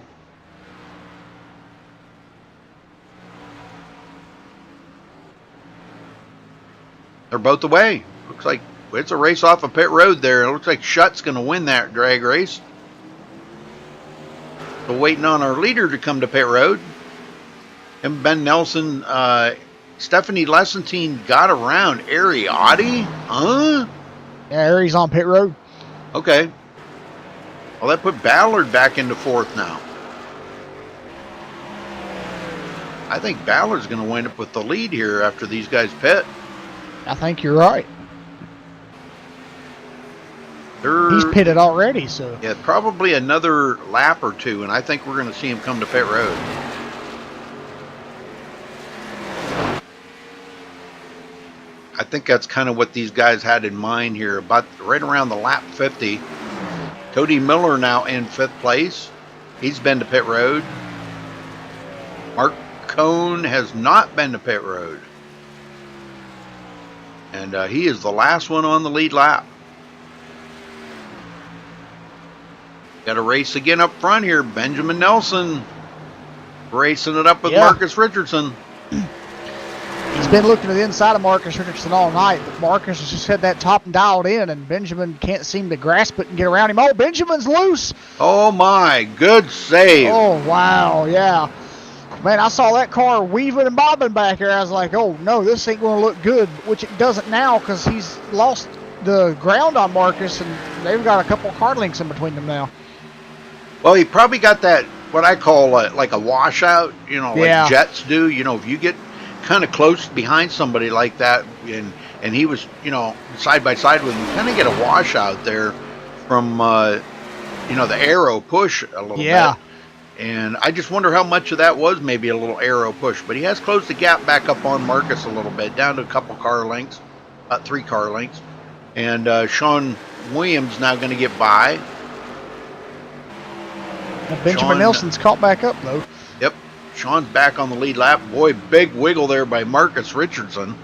They're both away. Looks like it's a race off of pit road there. It looks like Shutt's going to win that drag race. So waiting on our leader to come to pit road. And Ben Nelson, Stephanie Lessentine got around Ariotti. Huh? Yeah, Ari's on pit road. Okay. Well, that put Ballard back into fourth now. I think Ballard's going to wind up with the lead here after these guys pit. I think you're right. He's pitted already, so. Yeah, probably another lap or two, and I think we're going to see him come to pit road. I think that's kind of what these guys had in mind here. About right around the lap 50. Cody Miller now in 5th place. He's been to pit road. Mark Cohn has not been to pit road. And he is the last one on the lead lap. Got a race again up front here. Benjamin Nelson racing it up with Marcus Richardson. He's been looking to the inside of Marcus Richardson all night, but Marcus has just had that top dialed in, and Benjamin can't seem to grasp it and get around him. Oh, Benjamin's loose. Oh, my. Good save. Oh, wow. Yeah. Man, I saw that car weaving and bobbing back here. I was like, oh, no, this ain't going to look good, which it doesn't now because he's lost the ground on Marcus, and they've got a couple car links in between them now. Well, he probably got that, what I call like a washout, you know, like Jets do. You know, if you get kind of close behind somebody like that, and he was, you know, side by side with him, kind of get a washout there from, you know, the aero push a little bit. And I just wonder how much of that was maybe a little aero push. But he has closed the gap back up on Marcus a little bit, down to a couple car lengths, about 3 car lengths. And Sean Williams now going to get by. Benjamin Nelson's caught back up, though. Yep. Sean's back on the lead lap. Boy, big wiggle there by Marcus Richardson.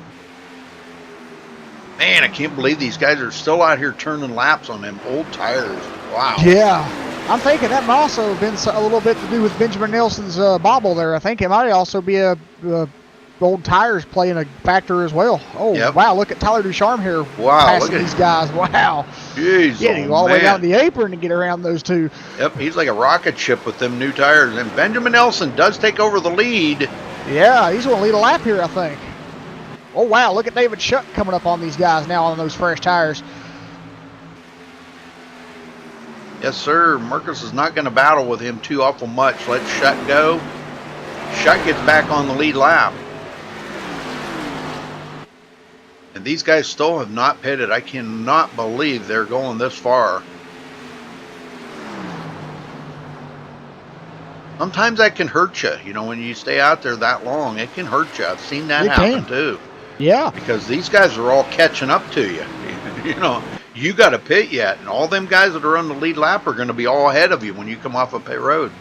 Man, I can't believe these guys are still out here turning laps on them old tires. Wow. Yeah. I'm thinking that might also have been a little bit to do with Benjamin Nelson's bobble there. I think it might also be a old tires playing a factor as well. Oh, wow. Look at Tyler Ducharme here passing these guys. Wow. Jeez, getting all the way down the apron to get around those two. Yep, he's like a rocket ship with them new tires. And Benjamin Nelson does take over the lead. Yeah, he's going to lead a lap here, I think. Oh, wow. Look at David Shutt coming up on these guys now on those fresh tires. Yes, sir. Marcus is not going to battle with him too awful much. Let Shutt go. Shutt gets back on the lead lap. And these guys still have not pitted. I cannot believe they're going this far. Sometimes that can hurt you. You know, when you stay out there that long, it can hurt you. I've seen that happen too. Yeah. Because these guys are all catching up to you. You know, you got to pit yet. And all them guys that are on the lead lap are going to be all ahead of you when you come off of pit road.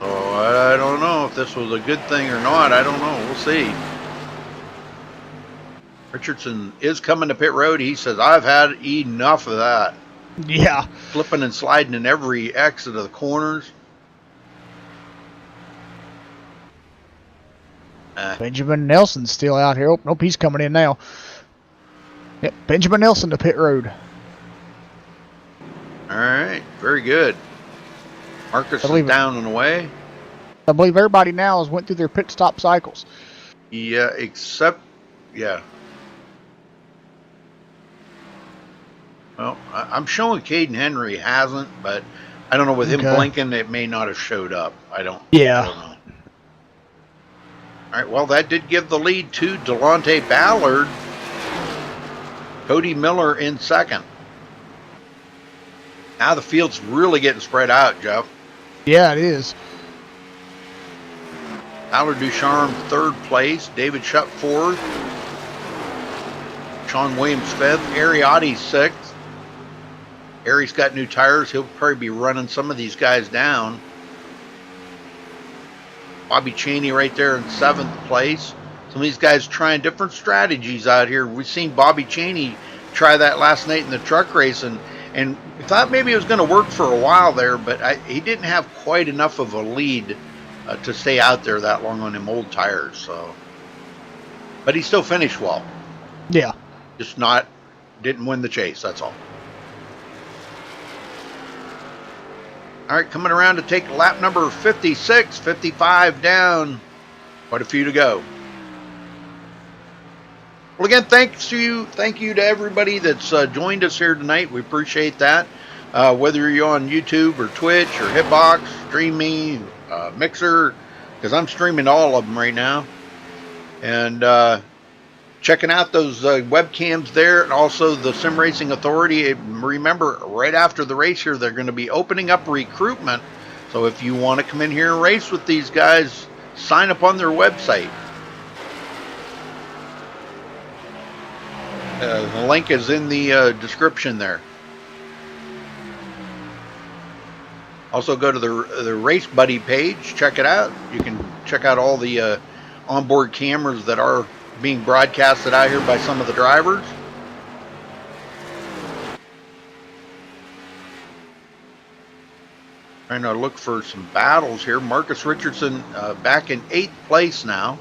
Oh, I don't know if this was a good thing or not. I don't know. We'll see. Richardson is coming to pit road. He says, I've had enough of that. Yeah. Flipping and sliding in every exit of the corners. Benjamin Nelson's still out here. Oh, nope, he's coming in now. Yep, Benjamin Nelson to pit road. All right, very good. Marcus is down and away. I believe everybody now has went through their pit stop cycles. Yeah, except, yeah. Well, I'm showing Caden Henry hasn't, but I don't know. With him blinking, it may not have showed up. I don't know. All right, well, that did give the lead to Delonte Ballard. Cody Miller in second. Now the field's really getting spread out, Jeff. Yeah, it is. Ballard Ducharme, 3rd place. David Shutt, 4th. Sean Williams, 5th. Ariotti, 6th. Ari's got new tires. He'll probably be running some of these guys down. Bobby Chaney right there in 7th place. Some of these guys trying different strategies out here. We've seen Bobby Chaney try that last night in the truck race, and we thought maybe it was going to work for a while there, but he didn't have quite enough of a lead to stay out there that long on them old tires. So, but he still finished well. Yeah. Just didn't win the chase. That's all. All right, coming around to take lap number 56, 55 down. Quite a few to go. Well, again, thank you to everybody that's joined us here tonight. We appreciate that. Whether you're on YouTube or Twitch or Hitbox, Stream Me, Mixer, because I'm streaming all of them right now. And checking out those webcams there, and also the Sim Racing Authority. Remember, right after the race here, they're going to be opening up recruitment. So if you want to come in here and race with these guys, sign up on their website. The link is in the description there. Also go to the Race Buddy page, check it out. You can check out all the onboard cameras that are being broadcasted out here by some of the drivers. Trying to look for some battles here. Marcus Richardson back in 8th place now.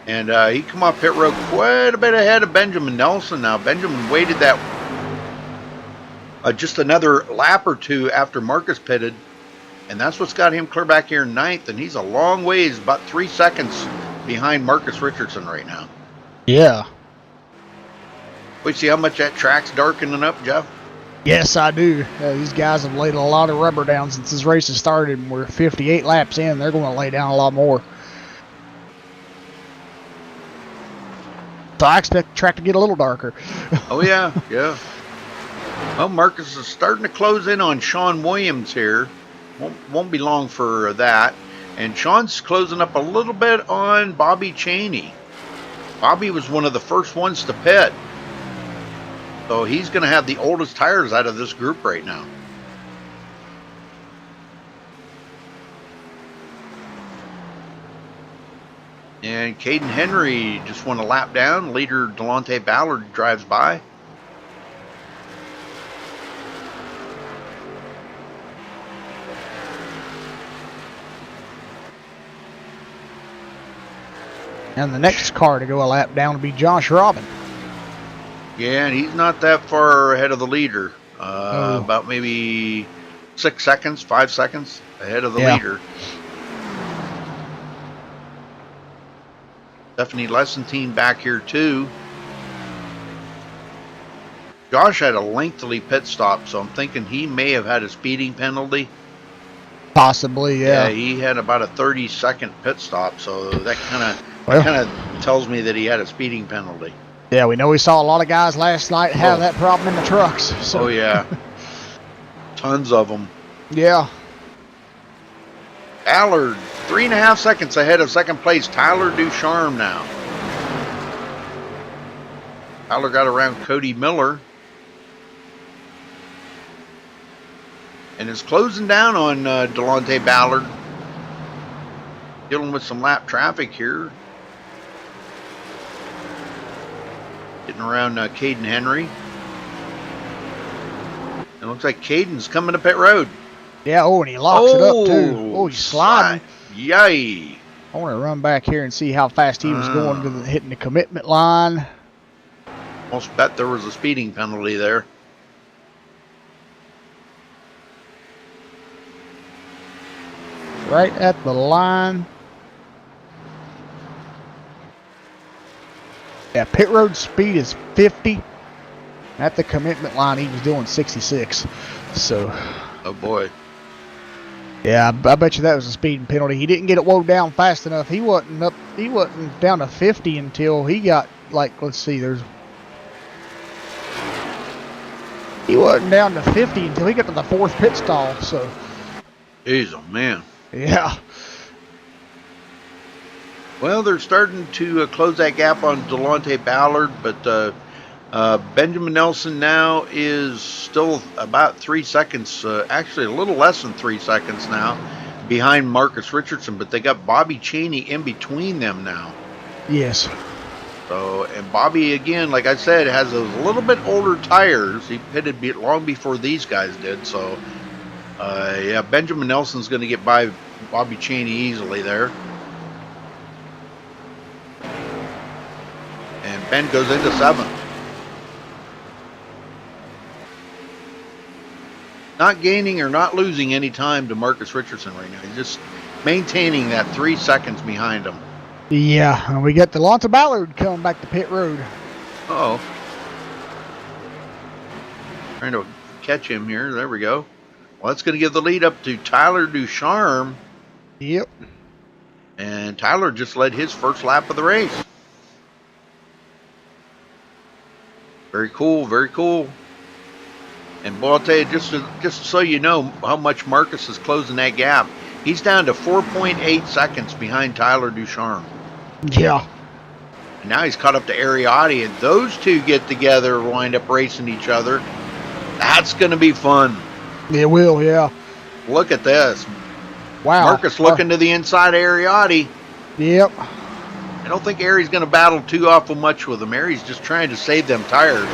And he come off pit road quite a bit ahead of Benjamin Nelson now. Benjamin waited that just another lap or two after Marcus pitted. And that's what's got him clear back here in 9th. And he's a long ways, about 3 seconds behind Marcus Richardson right now. Yeah. We see how much that track's darkening up, Jeff? Yes, I do. These guys have laid a lot of rubber down since this race has started, and we're 58 laps in. They're going to lay down a lot more. So I expect the track to get a little darker. Oh, yeah, yeah. Well, Marcus is starting to close in on Sean Williams here. Won't be long for that. And Sean's closing up a little bit on Bobby Chaney. Bobby was one of the first ones to pit. So he's going to have the oldest tires out of this group right now. And Caden Henry just won a lap down. Leader Delonte Ballard drives by. And the next car to go a lap down will be Josh Robin. Yeah, and he's not that far ahead of the leader. About maybe 6 seconds, 5 seconds ahead of the leader. Stephanie Lessentine back here too. Josh had a lengthy pit stop, so I'm thinking he may have had a speeding penalty. Possibly, yeah. He had about a 30-second pit stop, so that kind of tells me that he had a speeding penalty. Yeah, we know we saw a lot of guys last night have that problem in the trucks. So. Oh, yeah. Tons of them. Yeah. Ballard, 3.5 seconds ahead of second place. Tyler Ducharme now. Tyler got around Cody Miller. And is closing down on Delonte Ballard. Dealing with some lap traffic here. Getting around Caden Henry. It looks like Caden's coming to pit road. Yeah, and he locks it up too. Oh, he's sliding. Yay. I want to run back here and see how fast he was going to hitting the commitment line. Almost bet there was a speeding penalty there. Right at the line. Yeah, pit road speed is 50. At the commitment line, he was doing 66. So. Oh boy. Yeah, I bet you that was a speeding penalty. He didn't get it wound down fast enough. He wasn't down to 50 until he got let's see, he wasn't down to 50 until he got to the 4th pit stall. So. Jeez, oh man. Yeah. Well, they're starting to close that gap on Delonte Ballard, but Benjamin Nelson now is still about 3 seconds, actually a little less than 3 seconds now, behind Marcus Richardson, but they got Bobby Chaney in between them now. Yes. So, and Bobby, again, like I said, has those little bit older tires. He pitted long before these guys did. So, yeah, Benjamin Nelson's going to get by Bobby Cheney easily there. And Ben goes into 7th. Not gaining or not losing any time to Marcus Richardson right now. He's just maintaining that 3 seconds behind him. Yeah, and we got Delonta Ballard coming back to pit road. Uh-oh. Trying to catch him here. There we go. Well, that's going to give the lead up to Tyler Ducharme. Yep. And Tyler just led his first lap of the race. Very cool, very cool. And boy, I'll tell you, just so you know how much Marcus is closing that gap, he's down to 4.8 seconds behind Tyler Ducharme. Yeah. And now he's caught up to Ariotti, and those two get together, wind up racing each other. That's going to be fun. It will, yeah. Look at this. Wow. Marcus looking to the inside of Ariotti. Yep. I don't think Ari's going to battle too awful much with him. Ari's just trying to save them tires.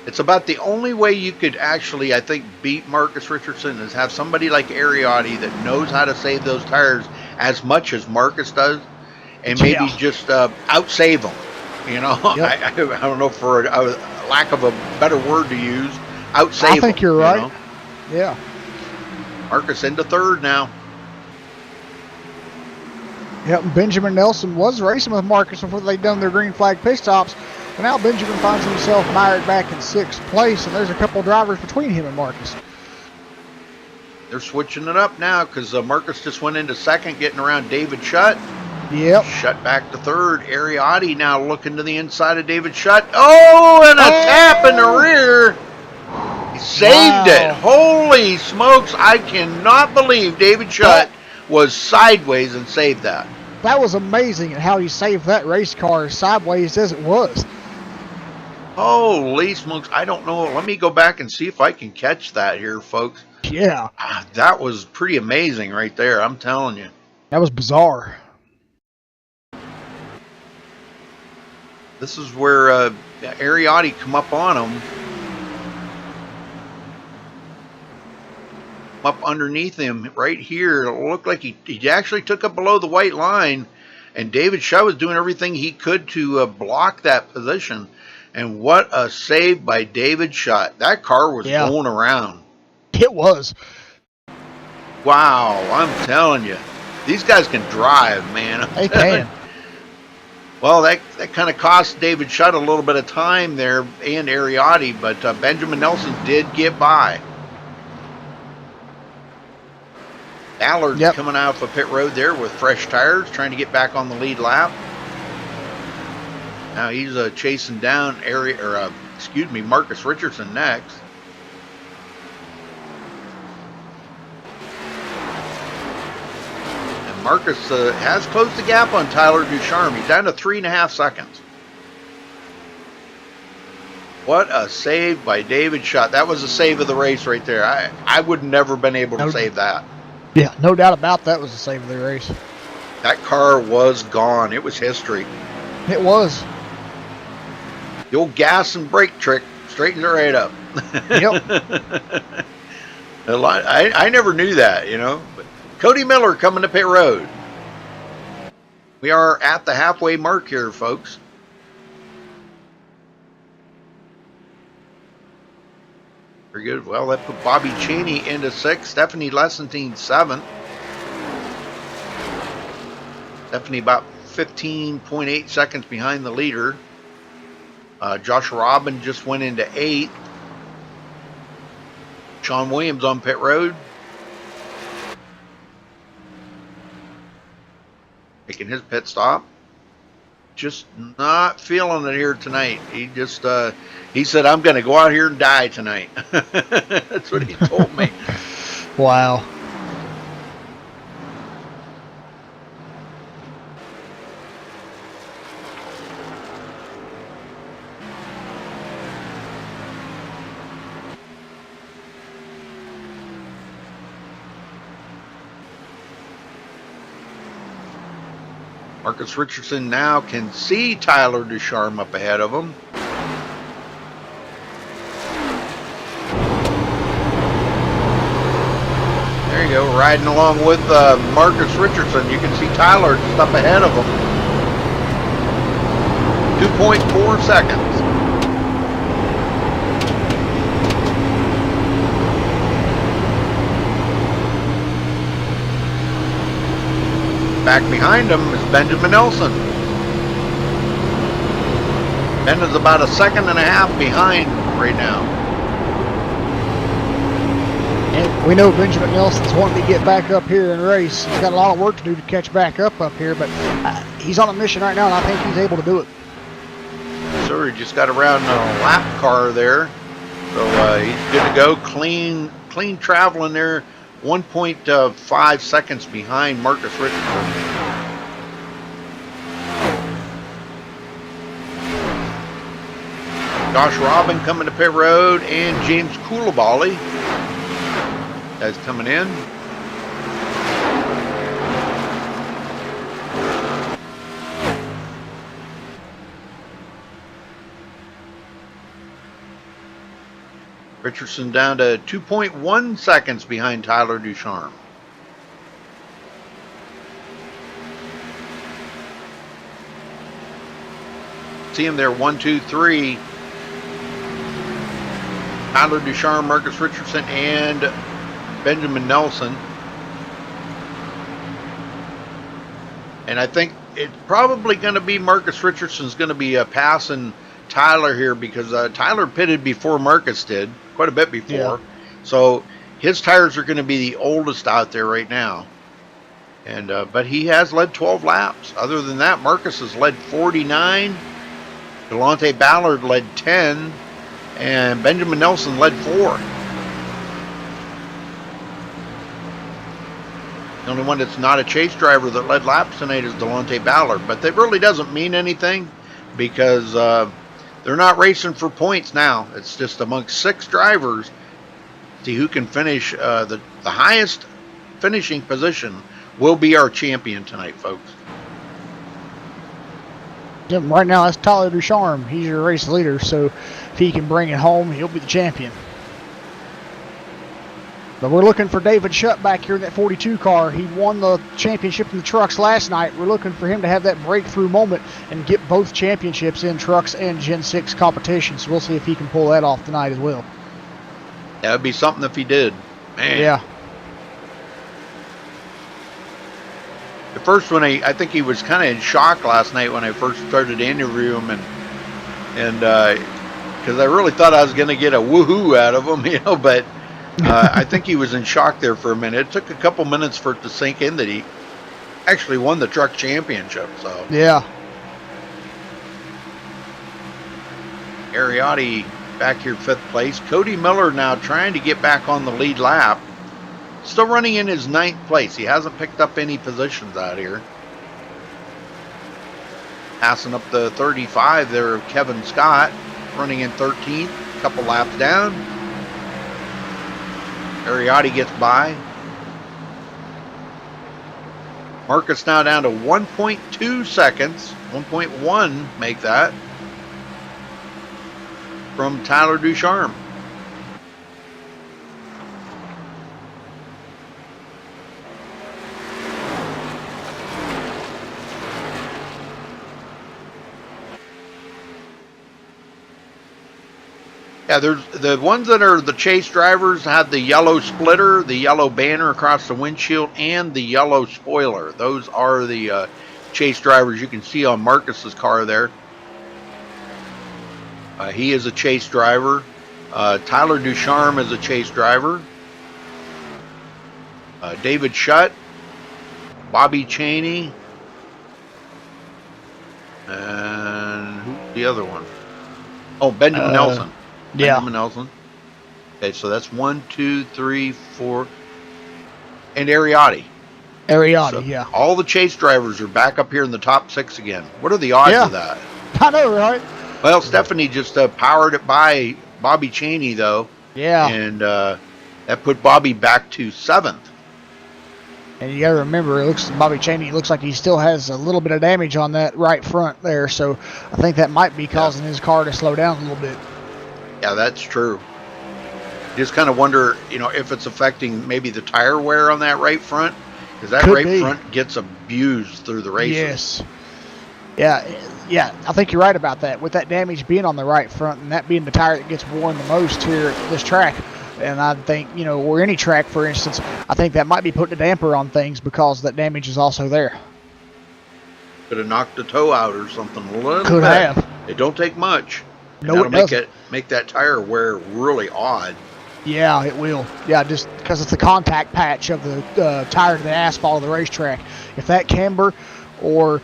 It's about the only way you could actually, I think, beat Marcus Richardson is have somebody like Ariotti that knows how to save those tires as much as Marcus does, and maybe just outsave them. You know, Yep. I don't know, for a lack of a better word to use, outsave them. I think you're right. Know? Yeah. Marcus into 3rd now. Yep, Benjamin Nelson was racing with Marcus before they'd done their green flag pit stops. But now Benjamin finds himself mired back in 6th place, and there's a couple drivers between him and Marcus. They're switching it up now because Marcus just went into 2nd, getting around David Shutt. Yep. Shutt back to 3rd. Ariotti now looking to the inside of David Shutt. Oh, and a tap in the rear. He saved it. Holy smokes. I cannot believe David Shutt was sideways and saved that. That was amazing at how he saved that race car sideways as it was. Holy smokes. I don't know. Let me go back and see if I can catch that here, folks. Yeah. That was pretty amazing right there. I'm telling you. That was bizarre. This is where Ariotti come up on him. Up underneath him right here. It looked like he actually took up below the white line, and David Shaw was doing everything he could to block that position. And what a save by David Shaw. That car was going around. It was. Wow, I'm telling you. These guys can drive, man. They can. Well, that kind of cost David Shutt a little bit of time there and Ariotti, but Benjamin Nelson did get by. Ballard's coming out of pit road there with fresh tires, trying to get back on the lead lap. Now he's chasing down Marcus Richardson next. Marcus has closed the gap on Tyler Ducharme. He's down to 3.5 seconds. What a save by David Shutt. That was a save of the race right there. I would never been able to save that. Yeah, no doubt about that was the save of the race. That car was gone. It was history. It was. The old gas and brake trick straightens it right up. Yep. I never knew that, you know. But Cody Miller coming to pit road. We are at the halfway mark here, folks. Very good. Well, that put Bobby Cheney into 6th. Stephanie Lessentine 7th. Stephanie about 15.8 seconds behind the leader. Josh Robin just went into 8th. Sean Williams on pit road. Making his pit stop. Just not feeling it here tonight. He just he said, I'm going to go out here and die tonight. That's what he told me. Wow. Marcus Richardson now can see Tyler Ducharme up ahead of him. There you go, riding along with Marcus Richardson. You can see Tyler just up ahead of him. 2.4 seconds. Back behind him is Benjamin Nelson. Ben is about a second and a half behind right now. And we know Benjamin Nelson's wanting to get back up here and race. He's got a lot of work to do to catch back up here, but he's on a mission right now, and I think he's able to do it. So he just got around a lap car there. So he's good to go. Clean traveling there. 1.5 seconds behind Marcus Richardson. Josh Robin coming to pit road, and James Coulibaly is coming in. Richardson down to 2.1 seconds behind Tyler Ducharme. See him there, 1, 2, 3. Tyler Ducharme, Marcus Richardson, and Benjamin Nelson. And I think it's probably going to be Marcus Richardson's going to be passing Tyler here, because Tyler pitted before Marcus did, quite a bit before. Yeah. So his tires are going to be the oldest out there right now. And but he has led 12 laps. Other than that, Marcus has led 49. Delonte Ballard led 10. And Benjamin Nelson led 4. The only one that's not a chase driver that led laps tonight is Delonte Ballard. But that really doesn't mean anything, because they're not racing for points now. It's just amongst 6 drivers. See who can finish. The highest finishing position will be our champion tonight, folks. Yeah, right now, that's Tyler Ducharme. He's your race leader, so if he can bring it home, he'll be the champion. But we're looking for David Shutt back here in that 42 car. He won the championship in the trucks last night. We're looking for him to have that breakthrough moment and get both championships in trucks and Gen 6 competition. So we'll see if he can pull that off tonight as well. That would be something if he did. Man. Yeah. The first one, I think he was kind of in shock last night when I first started to interview him, and because I really thought I was going to get a woohoo out of him, but I think he was in shock there for a minute. It took a couple minutes for it to sink in that he actually won the truck championship. So yeah. Ariotti back here 5th place. Cody Miller now trying to get back on the lead lap. Still running in his 9th place. He hasn't picked up any positions out here. Passing up the 35 there, Kevin Scott, running in 13th, a couple laps down. Ariotti gets by. Marcus now down to 1.2 seconds. 1.1 make that. From Tyler Ducharme. Yeah, there's the ones that are the chase drivers have the yellow splitter, the yellow banner across the windshield, and the yellow spoiler. Those are the chase drivers you can see on Marcus's car there. He is a chase driver. Tyler Ducharme is a chase driver. David Shutt, Bobby Chaney, and who's the other one? Oh, Benjamin Nelson. Benjamin Nelson. Okay, so that's 1, 2, 3, 4, and Ariotti. So yeah. All the chase drivers are back up here in the top 6 again. What are the odds of that? I know, right? Well, Stephanie just powered it by Bobby Chaney, though. Yeah. And that put Bobby back to 7th. And you got to remember, Bobby Cheney looks like he still has a little bit of damage on that right front there. So I think that might be causing his car to slow down a little bit. Yeah, that's true. You just kind of wonder, if it's affecting maybe the tire wear on that right front, because that front gets abused through the races. Yes. Yeah, I think you're right about that. With that damage being on the right front and that being the tire that gets worn the most here at this track, and I think, or any track, for instance, I think that might be putting a damper on things because that damage is also there. Could have knocked the toe out or something. Could have. It don't take much. No, it doesn't. Make that tire wear really odd. Yeah, it will. Yeah, just because it's the contact patch of the tire to the asphalt of the racetrack. If that camber or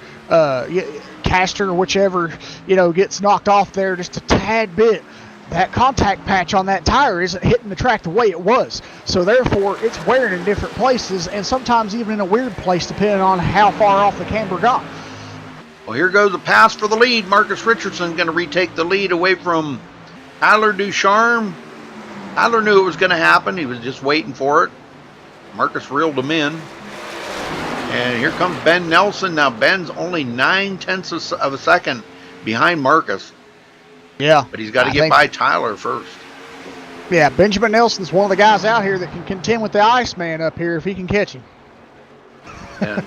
caster or whichever, gets knocked off there just a tad bit, that contact patch on that tire isn't hitting the track the way it was. So therefore, it's wearing in different places and sometimes even in a weird place depending on how far off the camber got. Well, here goes the pass for the lead. Marcus Richardson going to retake the lead away from Tyler Ducharme. Tyler knew it was going to happen. He was just waiting for it. Marcus reeled him in. And here comes Ben Nelson. Now, Ben's only 0.9 of a second behind Marcus. Yeah. But he's got to get by Tyler first. Yeah, Benjamin Nelson's one of the guys out here that can contend with the Iceman up here if he can catch him. And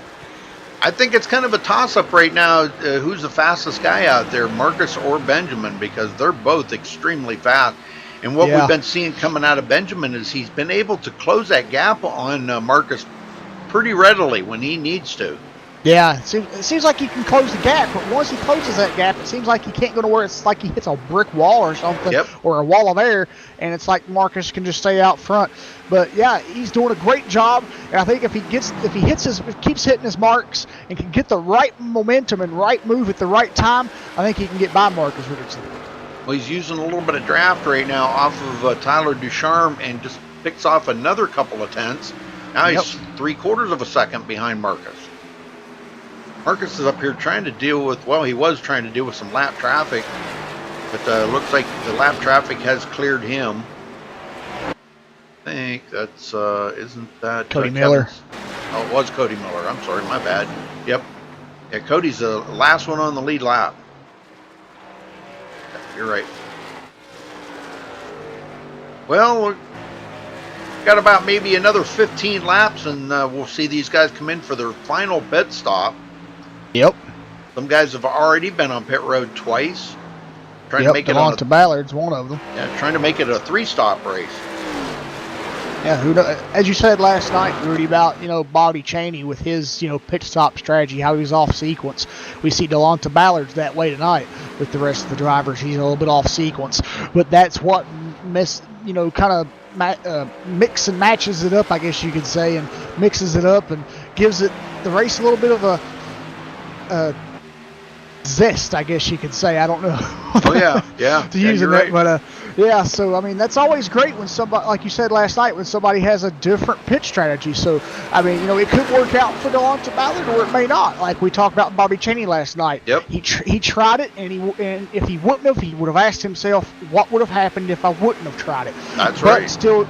I think it's kind of a toss-up right now. Who's the fastest guy out there, Marcus or Benjamin, because they're both extremely fast. And what we've been seeing coming out of Benjamin is he's been able to close that gap on Marcus pretty readily when he needs to. Yeah, it seems like he can close the gap, but once he closes that gap, it seems like he can't go to where it's like he hits a brick wall or something, or a wall of air, and it's like Marcus can just stay out front. But yeah, he's doing a great job, and I think if he keeps hitting his marks and can get the right momentum and right move at the right time, I think he can get by Marcus Richardson. Well, he's using a little bit of draft right now off of Tyler Ducharme and just picks off another couple of tenths. Now he's 3/4 of a second behind Marcus. Marcus is up here trying to deal with, he was trying to deal with some lap traffic, but looks like the lap traffic has cleared him. I think that's, isn't that Cody Miller? Oh, it was Cody Miller. I'm sorry, my bad. Yep. Yeah, Cody's the last one on the lead lap. You're right. Well, we've got about maybe another 15 laps, and we'll see these guys come in for their final pit stop. Yep. Some guys have already been on pit road twice. Trying to make it Ballard's one of them. Yeah, trying to make it a 3-stop race. Yeah, as you said last night, Rudy, about Bobby Cheney with his pit stop strategy, how he's off sequence. We see Delonta Ballard's that way tonight with the rest of the drivers. He's a little bit off sequence, but that's what kind of mix and matches it up, I guess you could say, and mixes it up and gives it the race a little bit of a zest, I guess you could say. I don't know. Yeah. to use it, right. But so I mean that's always great when somebody, like you said last night, when somebody has a different pit strategy. So I mean, it could work out for Delonta Ballard or it may not. Like we talked about Bobby Cheney last night. Yep. He tried it, and if he wouldn't have, he would have asked himself, what would have happened if I wouldn't have tried it? That's right.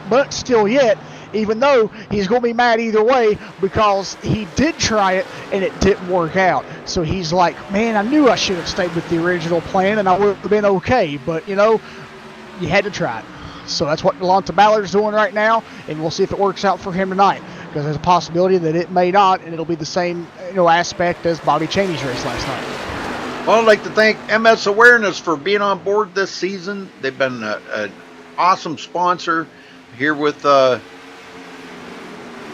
But still yet, even though he's going to be mad either way because he did try it and it didn't work out. So he's like, man, I knew I should have stayed with the original plan and I would have been okay. But, you had to try it. So that's what Delonta Ballard's doing right now, and we'll see if it works out for him tonight, because there's a possibility that it may not, and it'll be the same aspect as Bobby Cheney's race last night. Well, I'd like to thank MS Awareness for being on board this season. They've been an awesome sponsor here with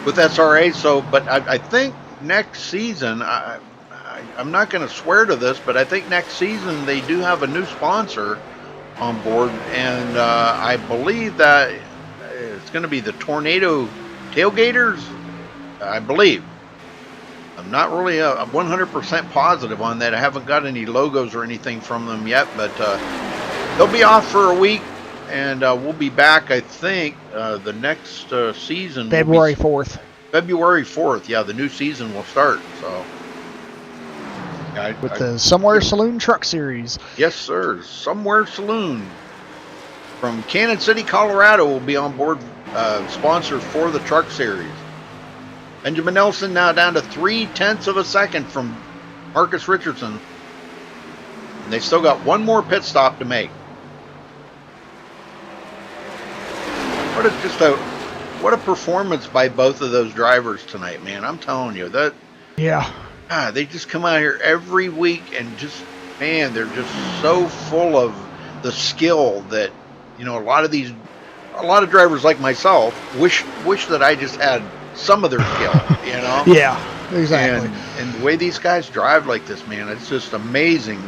SRA. So, but I think next season, I'm not going to swear to this, but I think next season they do have a new sponsor on board, and I believe that it's going to be the Tornado Tailgaters, I believe. I'm not really 100% positive on that. I haven't got any logos or anything from them yet, but they'll be off for a week, and we'll be back, I think, the next season. February 4th. February 4th, yeah, the new season will start, so. With the Somewhere Saloon Truck Series. Yes, sir. Somewhere Saloon from Cannon City, Colorado will be on board, sponsor for the Truck Series. Benjamin Nelson now down to 0.3 of a second from Marcus Richardson. And they still got one more pit stop to make. What a performance by both of those drivers tonight, man. I'm telling you that. Yeah. They just come out here every week and just, man, they're just so full of the skill that, you know, a lot of drivers like myself wish that I just had some of their skill, you know? Yeah, exactly. And the way these guys drive like this, man, it's just amazing.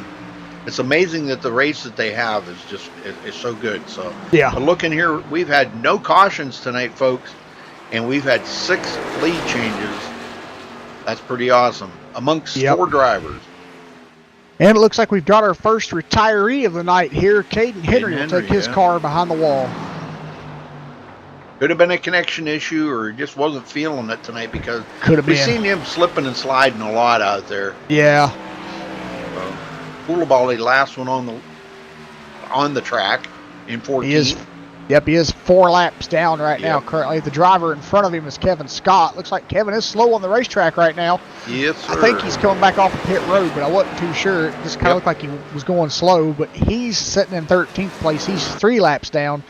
It's amazing that the race that they have is so good. So yeah. But look in here, we've had no cautions tonight, folks, and we've had 6 lead changes. That's pretty awesome amongst 4 drivers. And it looks like we've got our first retiree of the night here. Caden Henry will take his car behind the wall. Could have been a connection issue, or he just wasn't feeling it tonight because we've seen him slipping and sliding a lot out there. Yeah. Coulibaly, last one on the track in 14. He is 4 laps down right now currently. The driver in front of him is Kevin Scott. Looks like Kevin is slow on the racetrack right now. Yes, sir. I think he's coming back off the pit road, but I wasn't too sure. It just kind of looked like he was going slow, but he's sitting in 13th place. He's 3 laps down.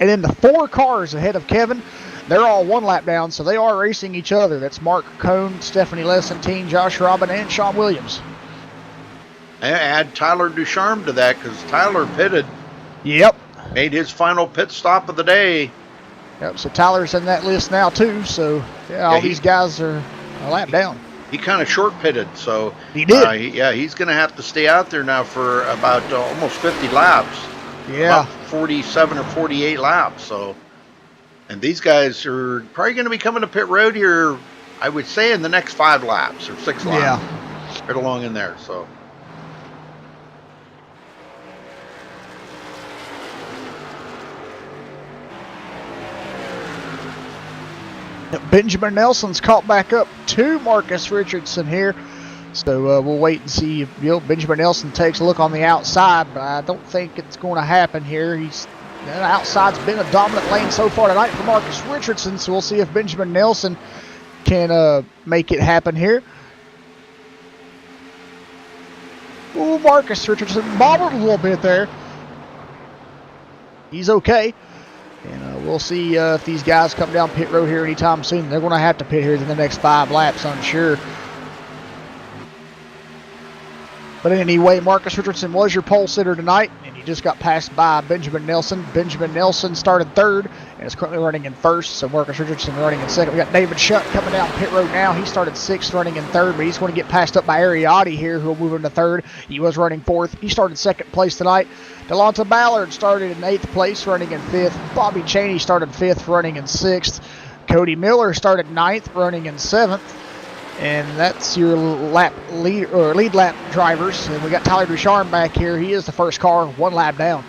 And then the 4 cars ahead of Kevin, they're all 1 lap down, so they are racing each other. That's Mark Cohn, Stephanie Lessentine, Josh Robin, and Sean Williams. Add Tyler Ducharme to that because Tyler pitted. Yep. Made his final pit stop of the day. Yep, so Tyler's in that list now too, so all these guys are a lap down. He kind of short pitted, so he did. He's going to have to stay out there now for about almost 50 laps. Yeah. About 47 or 48 laps. So, and these guys are probably going to be coming to pit road here, I would say, in the next 5 laps or 6 laps. Yeah. Right along in there, so. Benjamin Nelson's caught back up to Marcus Richardson here. So we'll wait and see if Benjamin Nelson takes a look on the outside, but I don't think it's going to happen here. The outside's been a dominant lane so far tonight for Marcus Richardson, so we'll see if Benjamin Nelson can make it happen here. Ooh, Marcus Richardson bobbled a little bit there. He's okay. And we'll see if these guys come down pit road here anytime soon. They're going to have to pit here in the next 5 laps, I'm sure. But anyway, Marcus Richardson was your pole sitter tonight, and he just got passed by Benjamin Nelson. Benjamin Nelson started 3rd and is currently running in 1st, so Marcus Richardson running in 2nd. We got David Shutt coming down pit road now. He started 6th, running in 3rd, but he's going to get passed up by Ariotti here, who will move into 3rd. He was running 4th. He started 2nd place tonight. Delonta Ballard started in 8th place, running in 5th. Bobby Chaney started 5th, running in 6th. Cody Miller started 9th, running in 7th. And that's your lead lap drivers. And we got Tyler Ducharme back here. He is the first car, 1 lap down.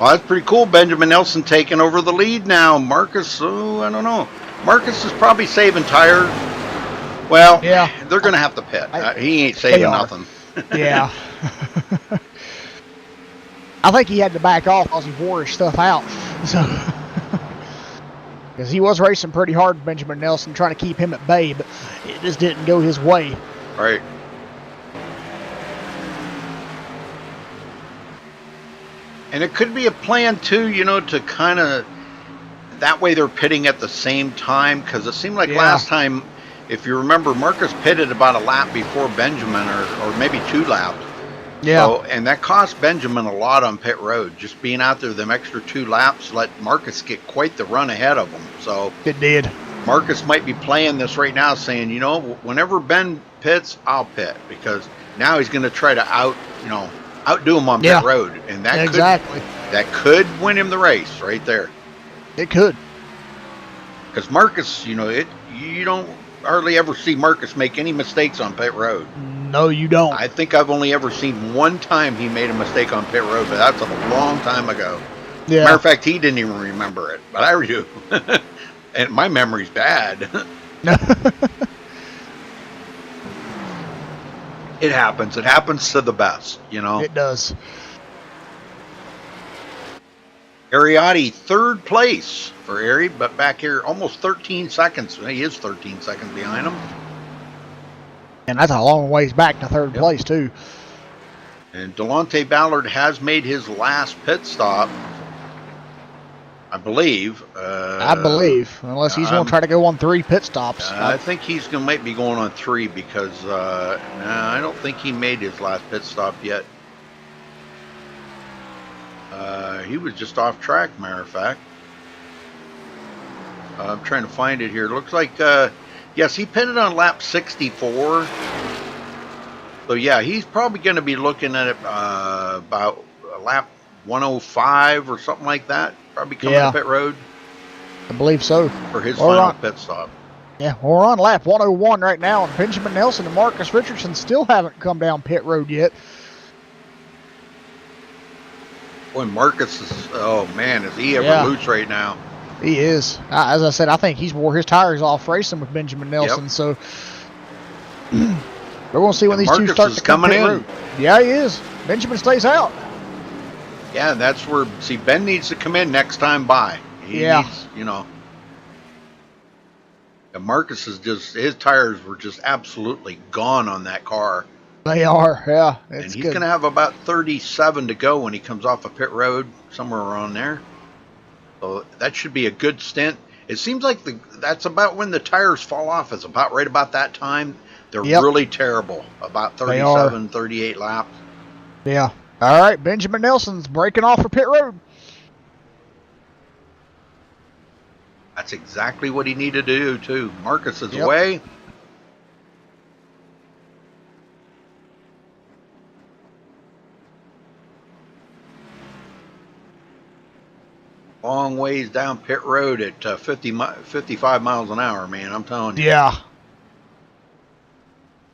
Well, that's pretty cool. Benjamin Nelson taking over the lead now. Marcus, I don't know. Marcus is probably saving tires. Well, yeah, they're going to have to pit. He ain't saving nothing. Yeah. I think he had to back off because he wore his stuff out. So, because he was racing pretty hard, Benjamin Nelson, trying to keep him at bay, but it just didn't go his way. Right. And it could be a plan, too, to kind of, that way they're pitting at the same time, because it seemed like last time, if you remember, Marcus pitted about a lap before Benjamin, or maybe 2 laps. Yeah. So, and that cost Benjamin a lot on pit road. Just being out there them extra 2 laps let Marcus get quite the run ahead of him. So it did. Marcus might be playing this right now, saying, whenever Ben pits, I'll pit, because now he's going to try to outdo him on pit road, and that could win him the race right there. It could. Because Marcus, you don't hardly ever see Marcus make any mistakes on pit road. No, you don't. I think I've only ever seen 1 time he made a mistake on pit road, but that's a long time ago. Yeah. Matter of fact, he didn't even remember it, but I do. And my memory's bad. It happens. It happens to the best, It does. Ariotti, third place for Ari, but back here almost 13 seconds. He is 13 seconds behind him. And that's a long ways back to third Yep. place, too. And Delonte Ballard has made his last pit stop, I believe. I believe, unless he's going to try to go on 3 pit stops. I think he's going to might be going on 3 because I don't think he made his last pit stop yet. He was just off track, matter of fact. I'm trying to find it here. It looks like, yes, he pitted on lap 64. So, yeah, he's probably going to be looking at it about lap 105 or something like that. Probably coming to pit road. I believe so. For his final pit stop. Yeah, we're on lap 101 right now, and Benjamin Nelson and Marcus Richardson still haven't come down pit road yet. Boy, Marcus is, oh man, is he ever loose right now? He is. As I said, I think he's wore his tires off racing with Benjamin Nelson, so we're going to see when these two start to come in. Road. Yeah, he is. Benjamin stays out. Yeah, that's where, see, Ben needs to come in next time by. He needs, you know. And Marcus is just, his tires were just absolutely gone on that car. They are, yeah. And he's going to have about 37 to go when he comes off of pit road, somewhere around there. So that should be a good stint. It seems like that's about when the tires fall off. It's about right about that time. They're really terrible, about 37, 38 laps. Yeah. All right, Benjamin Nelson's breaking off for pit road. That's exactly what he needed to do, too. Marcus is away. Long ways down pit road at 55 miles an hour, man. I'm telling you. Yeah.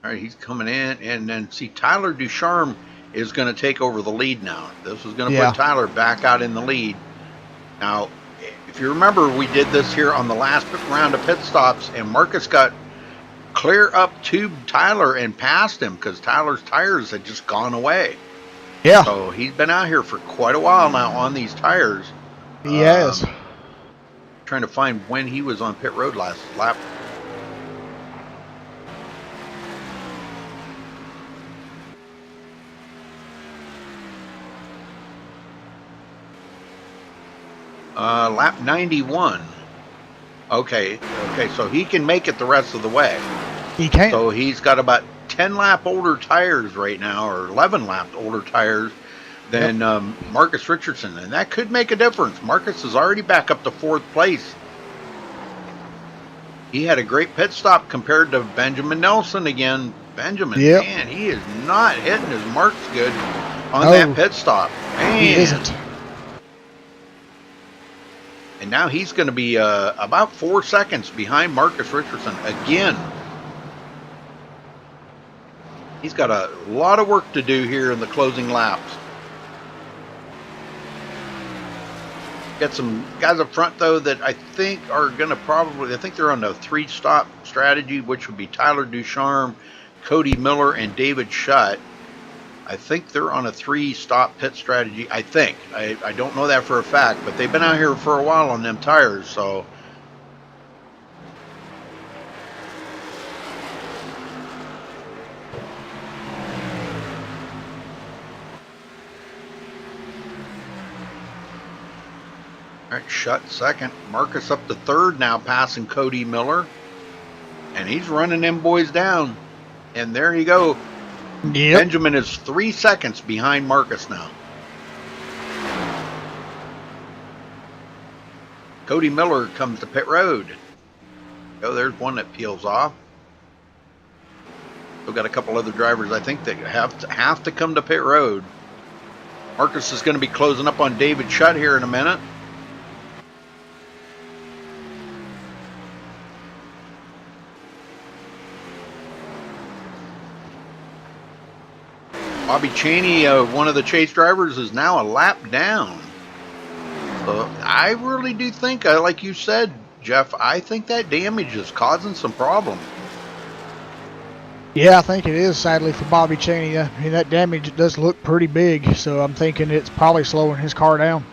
All right, he's coming in. And then, see, Tyler Ducharme is going to take over the lead now. This is going to put Tyler back out in the lead. Now, if you remember, we did this here on the last round of pit stops, and Marcus got clear up to Tyler and passed him because Tyler's tires had just gone away. Yeah. So he's been out here for quite a while now on these tires. He has. Trying to find when he was on pit road last lap. Lap 91. Okay, so he can make it the rest of the way. He can. So he's got about 10 lap older tires right now, or 11 lap older tires than Marcus Richardson, and that could make a difference. Marcus is already back up to 4th place. He had a great pit stop compared to Benjamin Nelson again. Benjamin, man, he is not hitting his marks good on that pit stop. Man. He isn't. And now he's going to be about 4 seconds behind Marcus Richardson again. He's got a lot of work to do here in the closing laps. Got some guys up front, though, that I think are going to I think they're on the 3-stop strategy, which would be Tyler Ducharme, Cody Miller, and David Schutt. I think they're on a 3-stop pit strategy, I think. I don't know that for a fact, but they've been out here for a while on them tires, so. All right, Schutt second. Marcus up to 3rd now, passing Cody Miller. And he's running them boys down. And there you go. Yep. Benjamin is 3 seconds behind Marcus now. Cody Miller comes to pit road. Oh, there's one that peels off. We've got a couple other drivers, I think, that have to come to pit road. Marcus is going to be closing up on David Schutt here in a minute. Bobby Chaney, one of the chase drivers, is now a lap down. So I really do think, like you said, Jeff, I think that damage is causing some problems. Yeah, I think it is, sadly, for Bobby Chaney. I mean, that damage does look pretty big, so I'm thinking it's probably slowing his car down.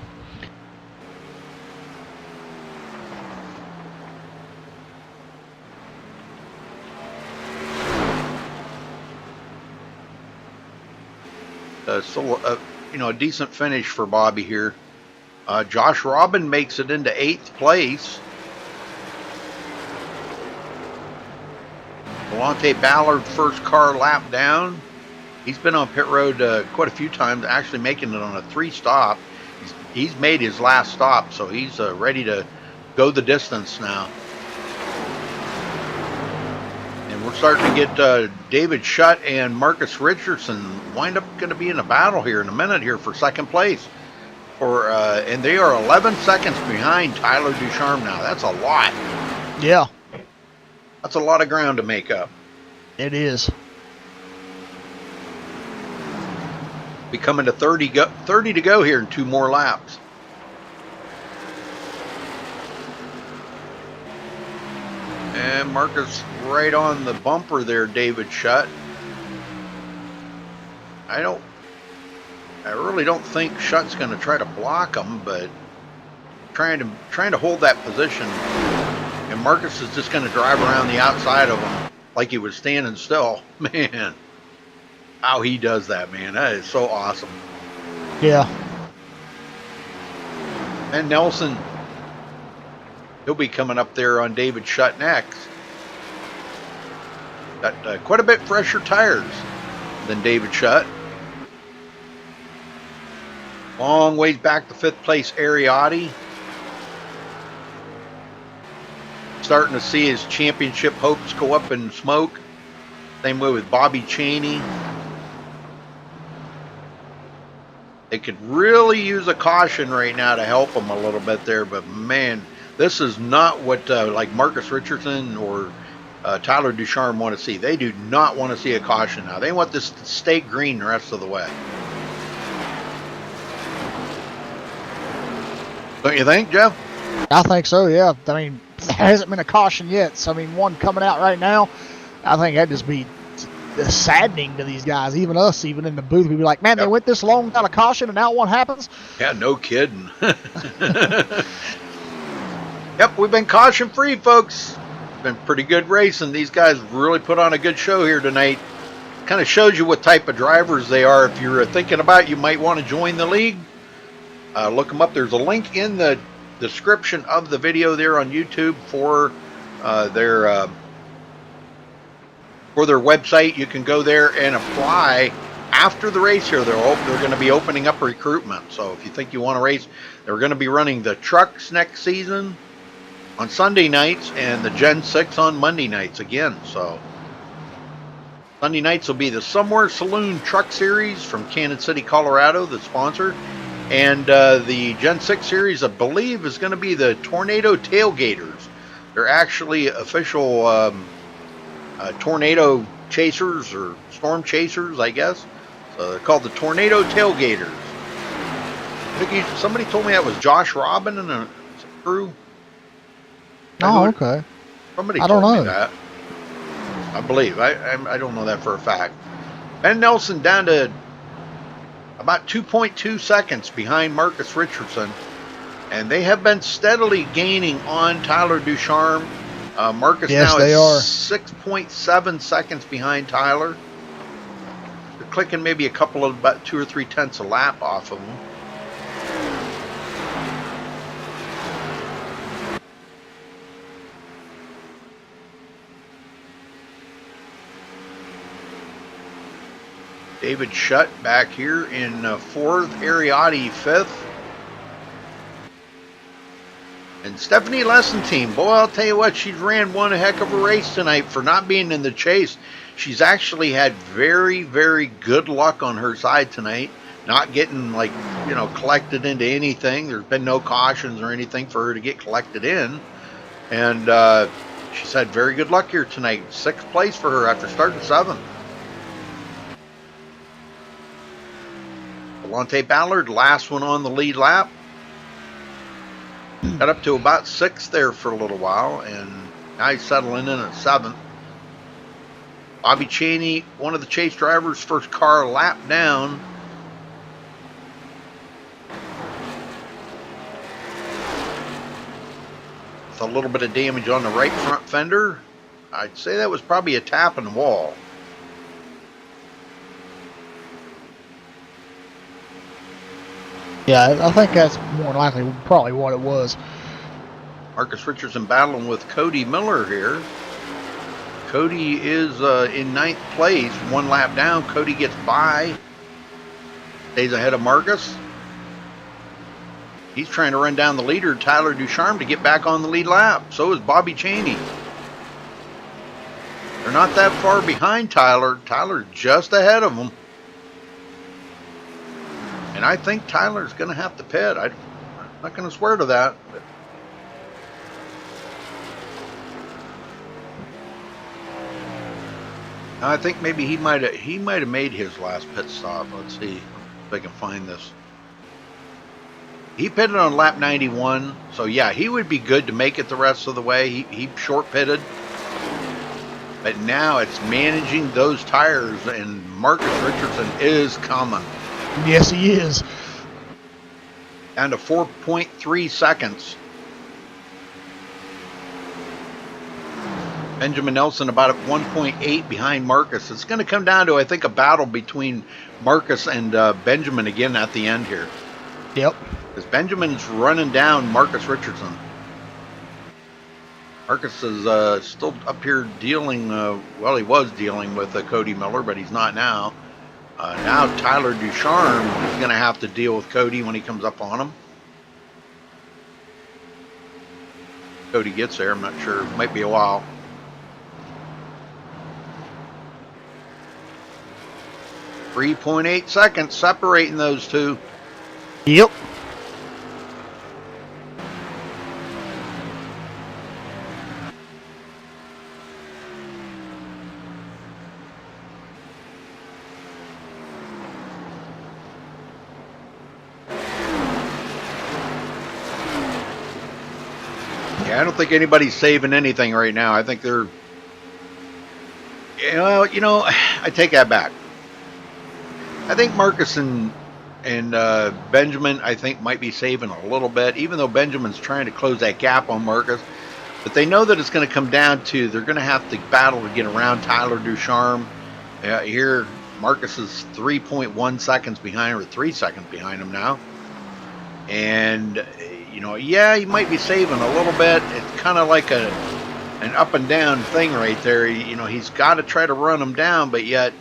Still, a decent finish for Bobby here. Josh Robin makes it into 8th place. Delonte Ballard, first car lap down. He's been on pit road quite a few times, actually making it on a 3-stop. He's made his last stop, so he's ready to go the distance now. And we're starting to get David Shutt and Marcus Richardson wind up going to be in a battle here in a minute here for 2nd place. And they are 11 seconds behind Tyler Ducharme now. That's a lot. Yeah. That's a lot of ground to make up. It is. Be coming to 30 to go here in 2 more laps. And Marcus right on the bumper there, David Shutt. I really don't think Shutt's going to try to block him, but trying to hold that position. And Marcus is just going to drive around the outside of him like he was standing still. Man, how he does that, man. That is so awesome. Yeah. And Nelson, he'll be coming up there on David Shutt next. Got quite a bit fresher tires than David Shutt. Long ways back to 5th place, Ariotti. Starting to see his championship hopes go up in smoke. Same way with Bobby Chaney. They could really use a caution right now to help them a little bit there, but man, this is not what like Marcus Richardson or Tyler Ducharme want to see. They do not want to see a caution now. They want this to stay green the rest of the way. Don't you think, Jeff? I think so, yeah. I mean, there hasn't been a caution yet. So, I mean, one coming out right now, I think that'd just be saddening to these guys. Even us, even in the booth, we'd be like, man, they went this long without a caution, and now one happens? Yeah, no kidding. Yep, we've been caution-free, folks. Been pretty good racing. These guys really put on a good show here tonight. Kind of shows you what type of drivers they are. If you're thinking about you might want to join the league, look them up. There's a link in the description of the video there on YouTube for their website. You can go there and apply after the race here. They're going to be opening up recruitment. So if you think you want to race, they're going to be running the trucks next season on Sunday nights and the Gen 6 on Monday nights again. So Sunday nights will be the Somewhere Saloon Truck Series from Kansas City, Colorado, the sponsor. And the Gen 6 series, I believe, is going to be the Tornado Tailgaters. They're actually official tornado chasers or storm chasers, I guess. So they're called the Tornado Tailgaters. Somebody told me that was Josh Robin and a crew. Oh, okay. Somebody I don't told know me that. I believe. I don't know that for a fact. Ben Nelson down to about 2.2 seconds behind Marcus Richardson. And they have been steadily gaining on Tyler Ducharme. Marcus now is 6.7 seconds behind Tyler. They're clicking maybe a couple of about 2 or 3 tenths a lap off of him. David Shutt back here in 4th, Ariotti 5th. And Stephanie Lessentine, boy, I'll tell you what, she's ran one heck of a race tonight for not being in the chase. She's actually had very, very good luck on her side tonight. Not getting, collected into anything. There's been no cautions or anything for her to get collected in. And she's had very good luck here tonight. 6th place for her after starting 7th. Delonte Ballard, last one on the lead lap. Got up to about 6th there for a little while, and now he's settling in at 7th. Bobby Chaney, one of the chase drivers, first car lap down. With a little bit of damage on the right front fender. I'd say that was probably a tap in the wall. Yeah, I think that's more likely probably what it was. Marcus Richardson battling with Cody Miller here. Cody is in 9th place, 1 lap down. Cody gets by, stays ahead of Marcus. He's trying to run down the leader, Tyler Ducharme, to get back on the lead lap. So is Bobby Chaney. They're not that far behind Tyler. Tyler just ahead of him. And I think Tyler's going to have to pit. I'm not going to swear to that. But I think maybe he might have made his last pit stop. Let's see if I can find this. He pitted on lap 91, so yeah, he would be good to make it the rest of the way. He short pitted, but now it's managing those tires, and Marcus Richardson is coming. Yes, he is. Down to 4.3 seconds. Benjamin Nelson about at 1.8 behind Marcus. It's going to come down to, I think, a battle between Marcus and Benjamin again at the end here. Yep. Because Benjamin's running down Marcus Richardson. Marcus is still up here dealing, well, he was dealing with Cody Miller, but he's not now. Now Tyler Ducharme is going to have to deal with Cody when he comes up on him. Cody gets there, I'm not sure. Might be a while. .8 seconds separating those two. Yep. Yeah, I don't think anybody's saving anything right now. I think they're, you know, I take that back. I think Marcus and Benjamin, I think, might be saving a little bit, even though Benjamin's trying to close that gap on Marcus. But they know that it's going to come down to, they're going to have to battle to get around Tyler Ducharme. Here, Marcus is 3.1 seconds behind, or 3 seconds behind him now. And, you know, yeah, he might be saving a little bit. It's kind of like an up and down thing right there. You know, he's got to try to run him down, but yet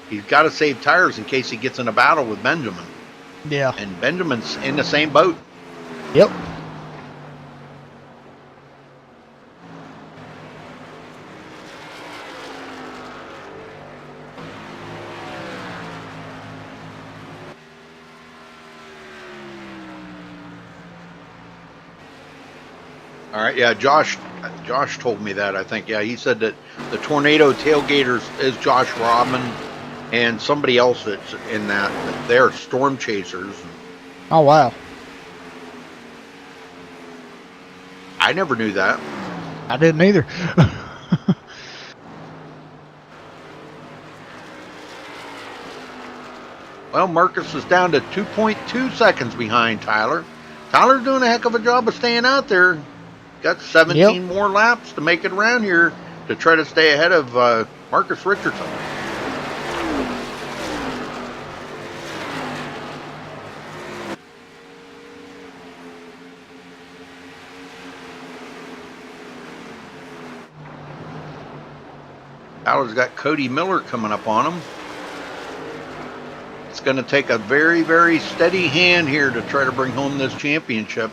he's got to save tires in case he gets in a battle with Benjamin. Yeah. And Benjamin's in the same boat. Yep. All right, yeah, Josh told me that, I think. Yeah, he said that the Tornado Tailgaters is Josh Rodman and somebody else that's in that they're Storm Chasers. Oh, wow. I never knew that. I didn't either. Well, Marcus is down to 2.2 seconds behind Tyler. Tyler's doing a heck of a job of staying out there. Got 17 more laps to make it around here to try to stay ahead of Marcus Richardson. Tyler's got Cody Miller coming up on him. It's going to take a very, very steady hand here to try to bring home this championship.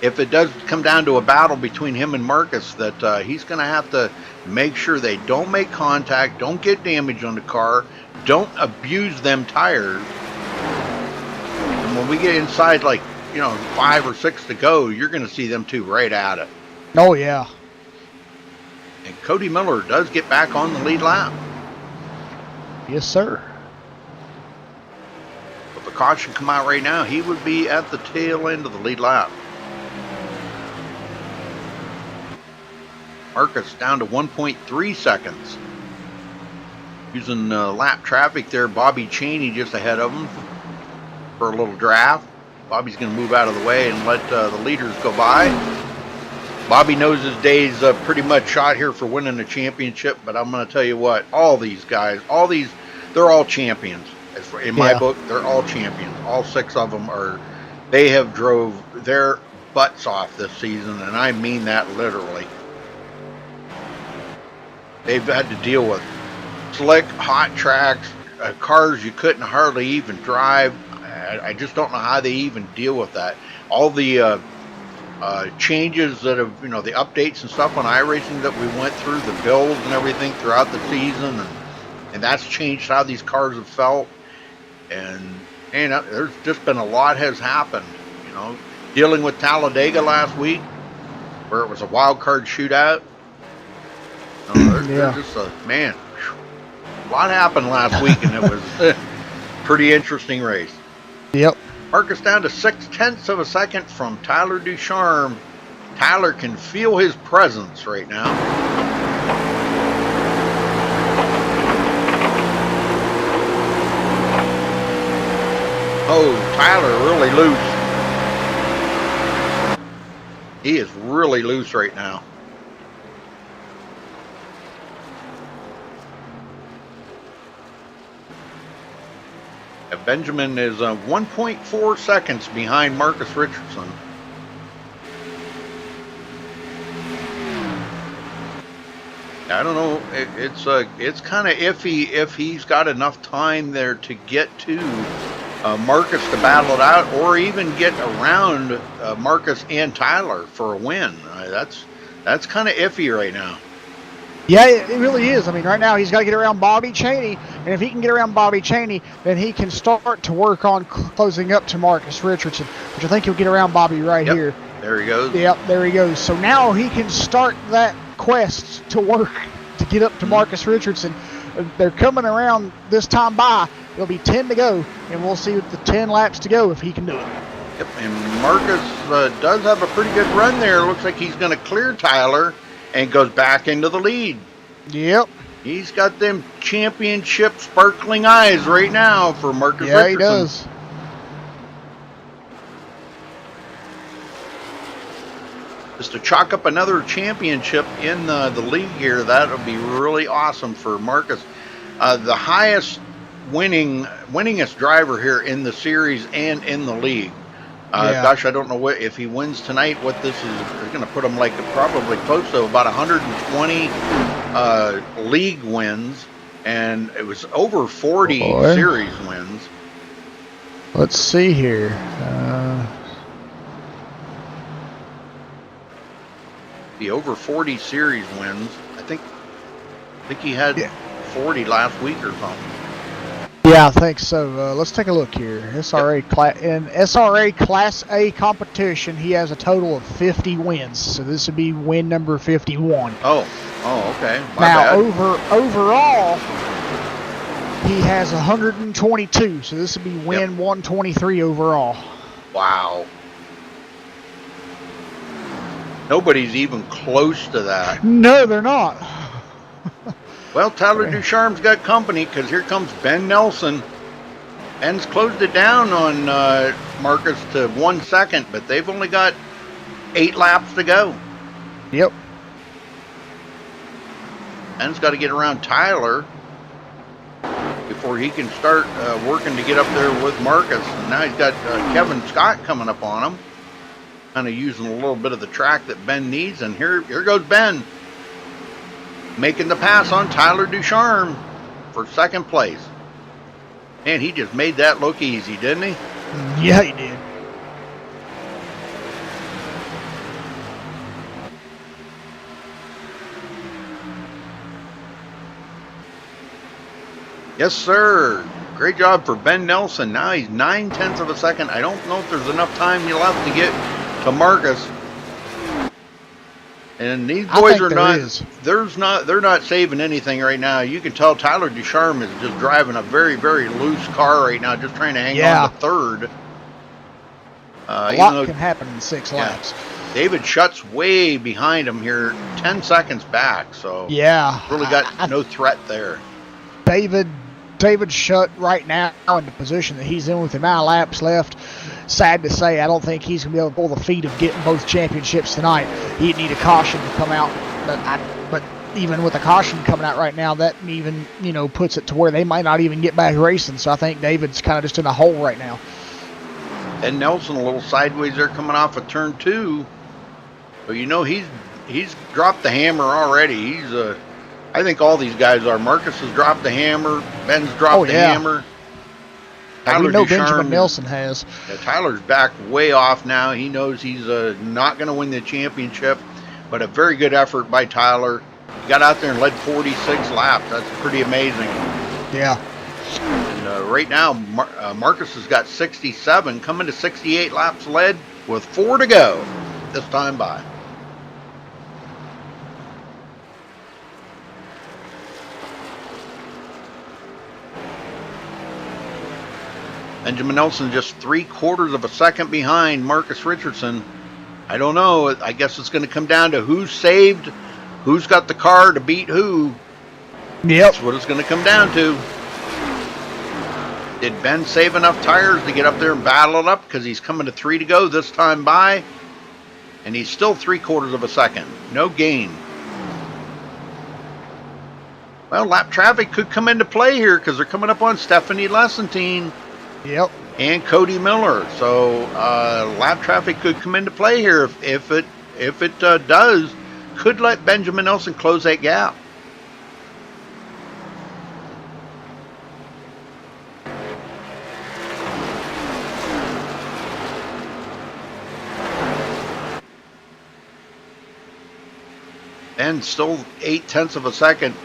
If it does come down to a battle between him and Marcus, that he's going to have to make sure they don't make contact, don't get damage on the car, don't abuse them tires. And when we get inside, like, 5 or 6 to go, you're going to see them two right at it. Oh, yeah. And Cody Miller does get back on the lead lap. Yes, sir. If a caution come out right now, he would be at the tail end of the lead lap. Marcus down to 1.3 seconds. Using lap traffic there, Bobby Chaney just ahead of him for a little draft. Bobby's going to move out of the way and let the leaders go by. Bobby knows his day's pretty much shot here for winning the championship, but I'm going to tell you what, all these guys, they're all champions. In my book, they're all champions. All 6 of them are They have drove their butts off this season, and I mean that literally. They've had to deal with slick, hot tracks, cars you couldn't hardly even drive. I just don't know how they even deal with that. All the changes that have, the updates and stuff on iRacing that we went through, the builds and everything throughout the season, and that's changed how these cars have felt. And there's just been a lot has happened. Dealing with Talladega last week, where it was a wild card shootout. There's just a lot happened last week, and it was a pretty interesting race. Yep. Marcus down to 0.6 of a second from Tyler Ducharme. Tyler can feel his presence right now. Oh, Tyler really loose. He is really loose right now. Benjamin is 1.4 seconds behind Marcus Richardson. I don't know. It's kind of iffy if he's got enough time there to get to Marcus to battle it out, or even get around Marcus and Tyler for a win. That's kind of iffy right now. Yeah, it really is. I mean, right now he's got to get around Bobby Chaney, and if he can get around Bobby Chaney, then he can start to work on closing up to Marcus Richardson, which I think he'll get around Bobby right here. There he goes. Yep, there he goes. So now he can start that quest to work to get up to Marcus Richardson. They're coming around this time by. There'll be 10 to go, and we'll see with the 10 laps to go if he can do it. Yep, and Marcus does have a pretty good run there. Looks like he's going to clear Tyler and goes back into the lead. Yep. He's got them championship sparkling eyes right now for Marcus Richardson. Yeah, he does. Just to chalk up another championship in the league here, that would be really awesome for Marcus. The highest winningest driver here in the series and in the league. Gosh, I don't know if he wins tonight, what this is going to put him like probably close to about 120 league wins, and it was over 40 series wins. Let's see here. The over 40 series wins. I think he had 40 last week or something. Yeah, I think so. Let's take a look here. In SRA Class A competition, he has a total of 50 wins. So this would be win number 51. Oh, okay. Now, overall, he has 122. So this would be win 123 overall. Wow. Nobody's even close to that. No, they're not. Well, Tyler Ducharme's got company, because here comes Ben Nelson. Ben's closed it down on Marcus to 1 second, but they've only got 8 laps to go. Yep. Ben's got to get around Tyler before he can start working to get up there with Marcus. And now he's got Kevin Scott coming up on him, kind of using a little bit of the track that Ben needs. And here goes Ben, making the pass on Tyler Ducharme for second place. And he just made that look easy, didn't he? Yeah, he did. Yes, sir. Great job for Ben Nelson. Now he's 9/10 of a second. I don't know if there's enough time left to get to Marcus. And these boys are they're not saving anything right now. You can tell Tyler Ducharme is just driving a very, very loose car right now, just trying to hang on to third. A lot can happen in 6 laps. David Schutt's way behind him here, 10 seconds back. So really got no threat there. David Schutt right now in the position that he's in with the amount of laps left, sad to say, I don't think he's going to be able to pull the feat of getting both championships tonight. He'd need a caution to come out, but even with a caution coming out right now, that even puts it to where they might not even get back racing. So I think David's kind of just in a hole right now. Ben Nelson a little sideways there coming off of turn 2. But you know he's dropped the hammer already. I think all these guys are. Marcus has dropped the hammer. Ben's dropped the hammer. We know Benjamin Nelson has. Yeah, Tyler's back way off now. He knows he's not going to win the championship, but a very good effort by Tyler. He got out there and led 46 laps. That's pretty amazing. Yeah. And right now, Marcus has got 67, coming to 68 laps led with 4 to go this time by. Benjamin Nelson just 3/4 of a second behind Marcus Richardson. I don't know. I guess it's going to come down to who's saved, who's got the car to beat who. Yep. That's what it's going to come down to. Did Ben save enough tires to get up there and battle it up? Because he's coming to 3 to go this time by. And he's still 3/4 of a second. No gain. Well, lap traffic could come into play here because they're coming up on Stephanie Lessentine. Yep. And Cody Miller. So lap traffic could come into play here if it does. Could let Benjamin Nelson close that gap. And still 0.8 of a second.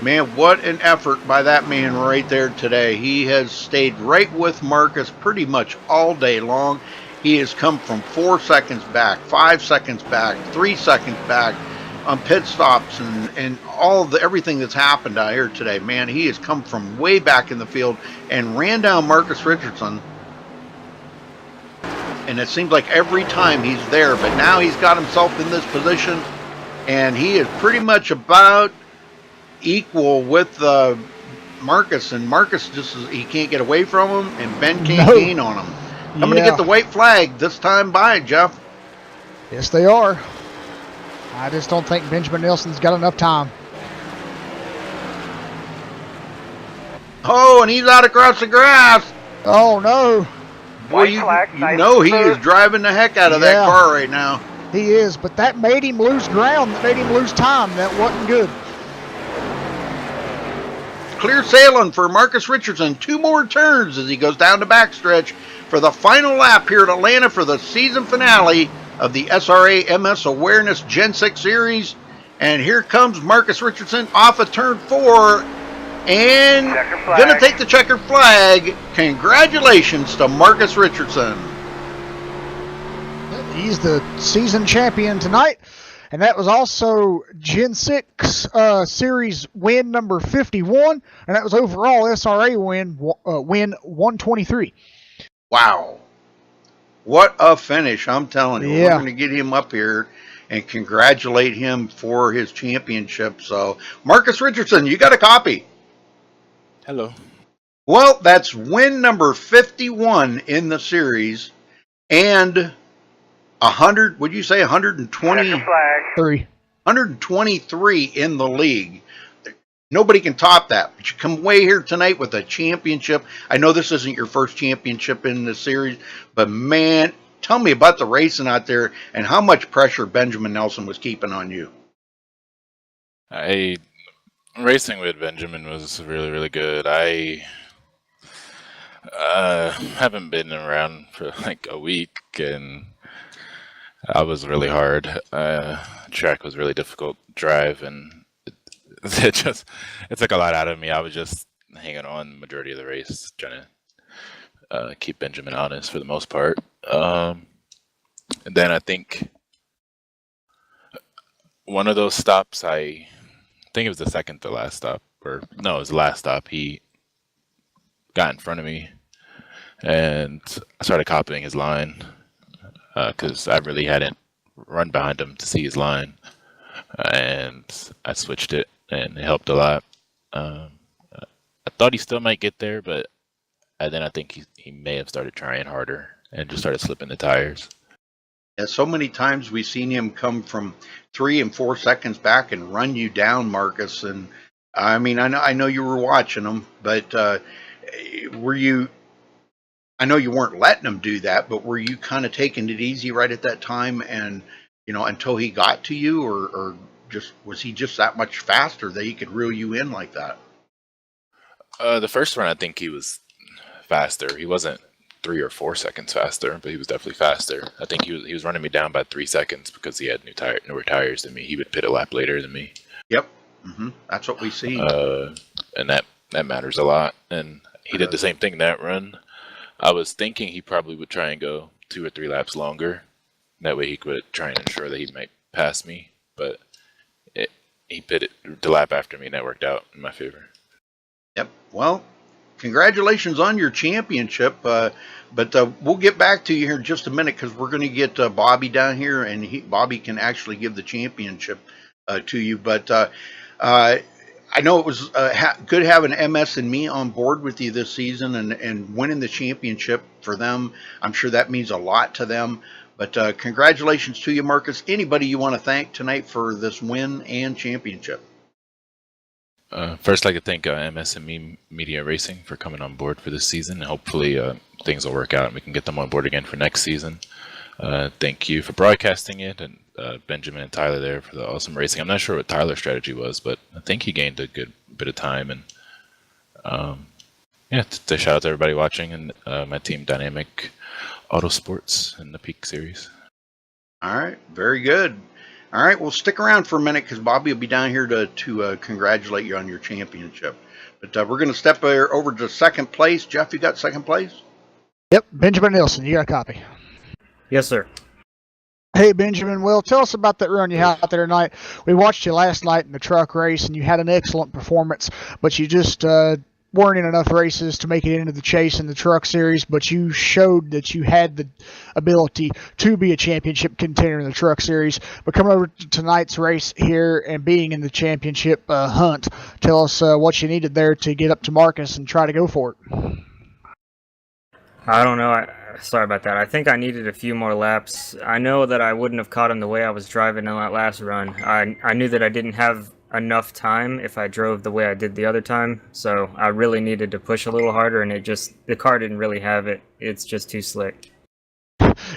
Man, what an effort by that man right there today. He has stayed right with Marcus pretty much all day long. He has come from 4 seconds back, 5 seconds back, 3 seconds back on pit stops and everything that's happened out here today. Man, he has come from way back in the field and ran down Marcus Richardson. And it seems like every time he's there, but now he's got himself in this position and he is pretty much about equal with Marcus, and Marcus he can't get away from him, and Ben can't gain on him. I'm going to get the white flag this time by, Jeff. Yes, they are. I just don't think Benjamin Nelson's got enough time. Oh, and he's out across the grass. Oh, no. Boy, you know he is driving the heck out of that car right now. He is, but that made him lose ground. That made him lose time. That wasn't good. Clear sailing for Marcus Richardson. 2 more turns as he goes down the backstretch for the final lap here at Atlanta for the season finale of the SRA MS Awareness Gen 6 Series. And here comes Marcus Richardson off of turn 4 and going to take the checkered flag. Congratulations to Marcus Richardson. He's the season champion tonight. And that was also Gen 6 Series win number 51. And that was overall SRA win 123. Wow. What a finish, I'm telling you. Yeah. We're going to get him up here and congratulate him for his championship. So, Marcus Richardson, you got a copy. Hello. Well, that's win number 51 in the series. And 100, would you say 120? 123 in the league. Nobody can top that. But you come away here tonight with a championship. I know this isn't your first championship in the series, but man, tell me about the racing out there and how much pressure Benjamin Nelson was keeping on you. Racing with Benjamin was really, really good. I haven't been around for like a week, and I was really hard. Track was really difficult to drive, and it took a lot out of me. I was just hanging on the majority of the race, trying to keep Benjamin honest for the most part. And then I think one of those stops, I think it was the second to last stop, or no, it was the last stop. He got in front of me, and I started copying his line because I really hadn't run behind him to see his line, and I switched it, and it helped a lot. I thought he still might get there, but then I think he may have started trying harder and just started slipping the tires. Yeah, so many times we've seen him come from 3 and 4 seconds back and run you down, Marcus. And I mean, I know you were watching him, but were you? I know you weren't letting him do that, but were you kind of taking it easy right at that time, and until he got to you, or just was he just that much faster that he could reel you in like that? The first run, I think he was faster. He wasn't 3 or 4 seconds faster, but he was definitely faster. I think he was running me down by 3 seconds because he had newer tires than me. He would pit a lap later than me. Yep, that's what we see. And that matters a lot. And he did the same thing that run. I was thinking he probably would try and go 2 or 3 laps longer. That way he could try and ensure that he might pass me. But he pitted the lap after me, and that worked out in my favor. Yep. Well, congratulations on your championship. But we'll get back to you here in just a minute, because we're going to get Bobby down here, and Bobby can actually give the championship to you. But I know it was good having MS and me on board with you this season, and winning the championship for them. I'm sure that means a lot to them. But congratulations to you, Marcus. Anybody you want to thank tonight for this win and championship? First, I'd like to thank MS&Me Media Racing for coming on board for this season. And hopefully things will work out and we can get them on board again for next season. Thank you for broadcasting it, and Benjamin and Tyler there for the awesome racing. I'm not sure what Tyler's strategy was, but I think he gained a good bit of time. And to shout out to everybody watching, and my team Dynamic Autosports in the Peak Series. All right, very good. All right, well, stick around for a minute, because Bobby will be down here to congratulate you on your championship. But we're going to step over to second place. Jeff, you got second place? Yep, Benjamin Nilsson, you got a copy. Yes, sir. Hey, Benjamin, well, tell us about that run you had out there tonight. We watched you last night in the truck race, and you had an excellent performance, but you just weren't in enough races to make it into the chase in the truck series, but you showed that you had the ability to be a championship contender in the truck series. But coming over to tonight's race here and being in the championship hunt, tell us what you needed there to get up to Marcus and try to go for it. I don't know. Sorry about that. I think I needed a few more laps. I know that I wouldn't have caught him the way I was driving in that last run. I knew that I didn't have enough time if I drove the way I did the other time, so I really needed to push a little harder, and the car didn't really have it. It's just too slick.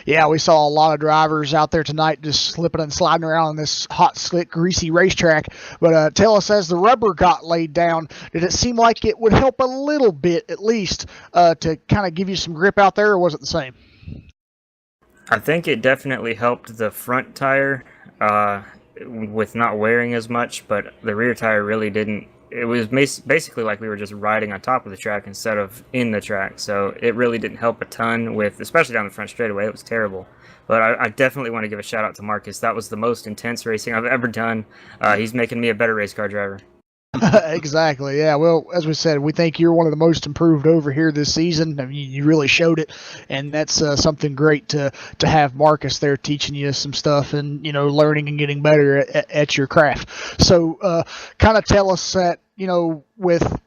Yeah, we saw a lot of drivers out there tonight just slipping and sliding around on this hot, slick, greasy racetrack. But tell us, as the rubber got laid down, did it seem like it would help a little bit, at least, to kind of give you some grip out there, or was it the same? I think it definitely helped the front tire with not wearing as much, but the rear tire really didn't. It was basically like we were just riding on top of the track instead of in the track, so it really didn't help a ton with, especially down the front straightaway. It was terrible. But I definitely want to give a shout out to Marcus. That was the most intense racing I've ever done. He's making me a better race car driver. Exactly, yeah. Well, as we said, we think you're one of the most improved over here this season. I mean, you really showed it, and that's something great to have Marcus there teaching you some stuff and, learning and getting better at your craft. So kind of tell us that, with,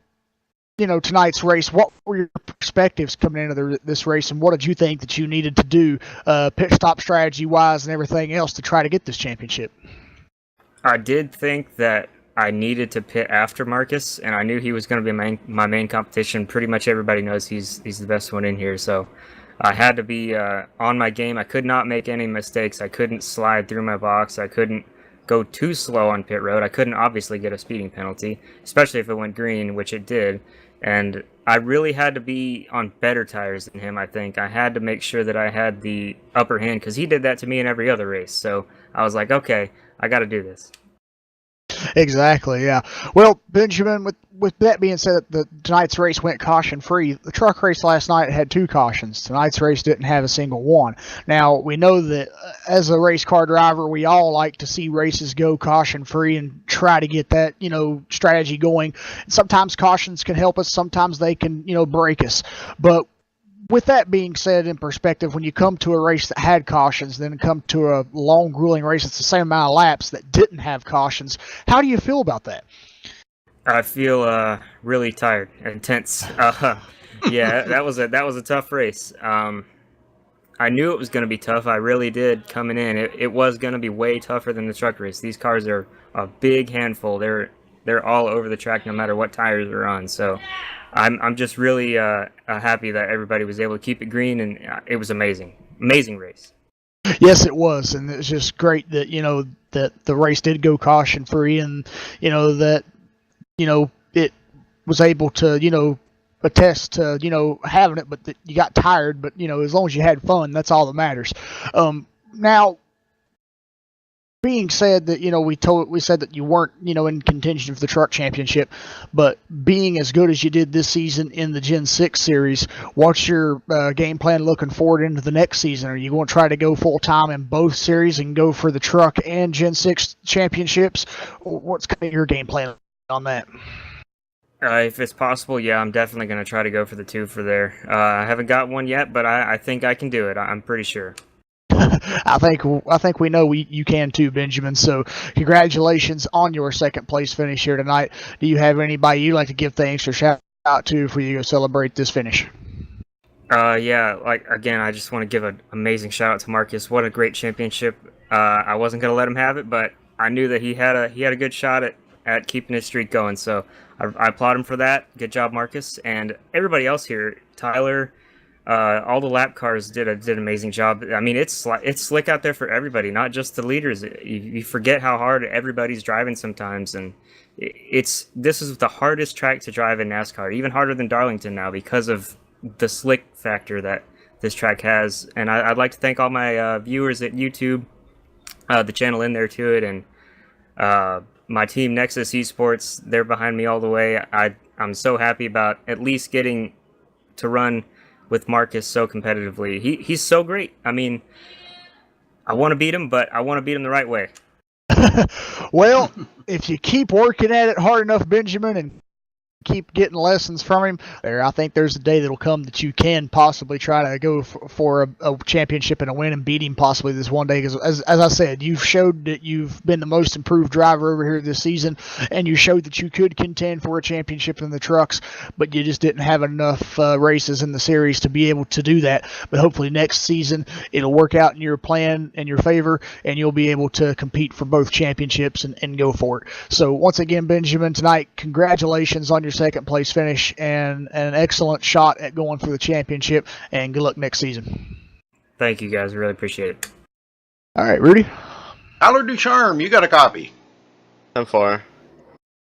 tonight's race, what were your perspectives coming into this race, and what did you think that you needed to do pit stop strategy-wise and everything else to try to get this championship? I did think that I needed to pit after Marcus, and I knew he was going to be my main competition. Pretty much everybody knows he's the best one in here, so I had to be on my game. I could not make any mistakes. I couldn't slide through my box. I couldn't go too slow on pit road. I couldn't obviously get a speeding penalty, especially if it went green, which it did. And I really had to be on better tires than him, I think. I had to make sure that I had the upper hand, because he did that to me in every other race. So I was like, okay, I got to do this. Exactly, yeah. Well, Benjamin, with that being said, tonight's race went caution-free. The truck race last night had 2 cautions. Tonight's race didn't have a single one. Now, we know that as a race car driver, we all like to see races go caution-free and try to get that, strategy going. Sometimes cautions can help us. Sometimes they can, break us. But with that being said, in perspective, when you come to a race that had cautions, then come to a long, grueling race that's the same amount of laps that didn't have cautions, how do you feel about that? I feel really tired and tense. Yeah, that was a tough race. I knew it was going to be tough. I really did coming in. It was going to be way tougher than the truck race. These cars are a big handful. They're all over the track no matter what tires they're on. So I'm just really happy that everybody was able to keep it green, and it was amazing race. Yes, it was, and it's just great that that the race did go caution free, and that it was able to attest to having it, but that you got tired, but as long as you had fun, that's all that matters. Now, being said that we said that you weren't in contention for the truck championship, but being as good as you did this season in the Gen 6 series, what's your game plan looking forward into the next season? Are you going to try to go full time in both series and go for the truck and Gen 6 championships? What's kind of your game plan on that? If it's possible, yeah, I'm definitely going to try to go for the 2 for there. I haven't got one yet, but I think I can do it. I'm pretty sure. I think we know you can too, Benjamin. So congratulations on your second place finish here tonight. Do you have anybody you'd like to give thanks or shout out to before you go celebrate this finish? Yeah, again, I just want to give an amazing shout out to Marcus. What a great championship. I wasn't going to let him have it, but I knew that he had a good shot at keeping his streak going. So I applaud him for that. Good job, Marcus, and everybody else here. Tyler. All the lap cars did an amazing job. I mean, it's slick out there for everybody, not just the leaders. You forget how hard everybody's driving sometimes, and this is the hardest track to drive in NASCAR, even harder than Darlington now because of the slick factor that this track has. And I'd like to thank all my viewers at YouTube, the channel in there to it, and my team Nexus Esports. They're behind me all the way. I'm so happy about at least getting to run with Marcus so competitively. He's so great. I mean, I want to beat him, but I want to beat him the right way. Well, if you keep working at it hard enough, Benjamin, and keep getting lessons from him, I think there's a day that'll come that you can possibly try to go for a championship and a win and beat him possibly this one day. Because as I said, you've showed that you've been the most improved driver over here this season, and you showed that you could contend for a championship in the trucks, but you just didn't have enough races in the series to be able to do that. But hopefully next season it'll work out in your plan in your favor, and you'll be able to compete for both championships and go for it. So once again, Benjamin, tonight, congratulations on your second place finish and an excellent shot at going for the championship, and good luck next season. Thank you guys, I really appreciate it. All right, Rudy. Tyler Ducharme, you got a copy. I'm for.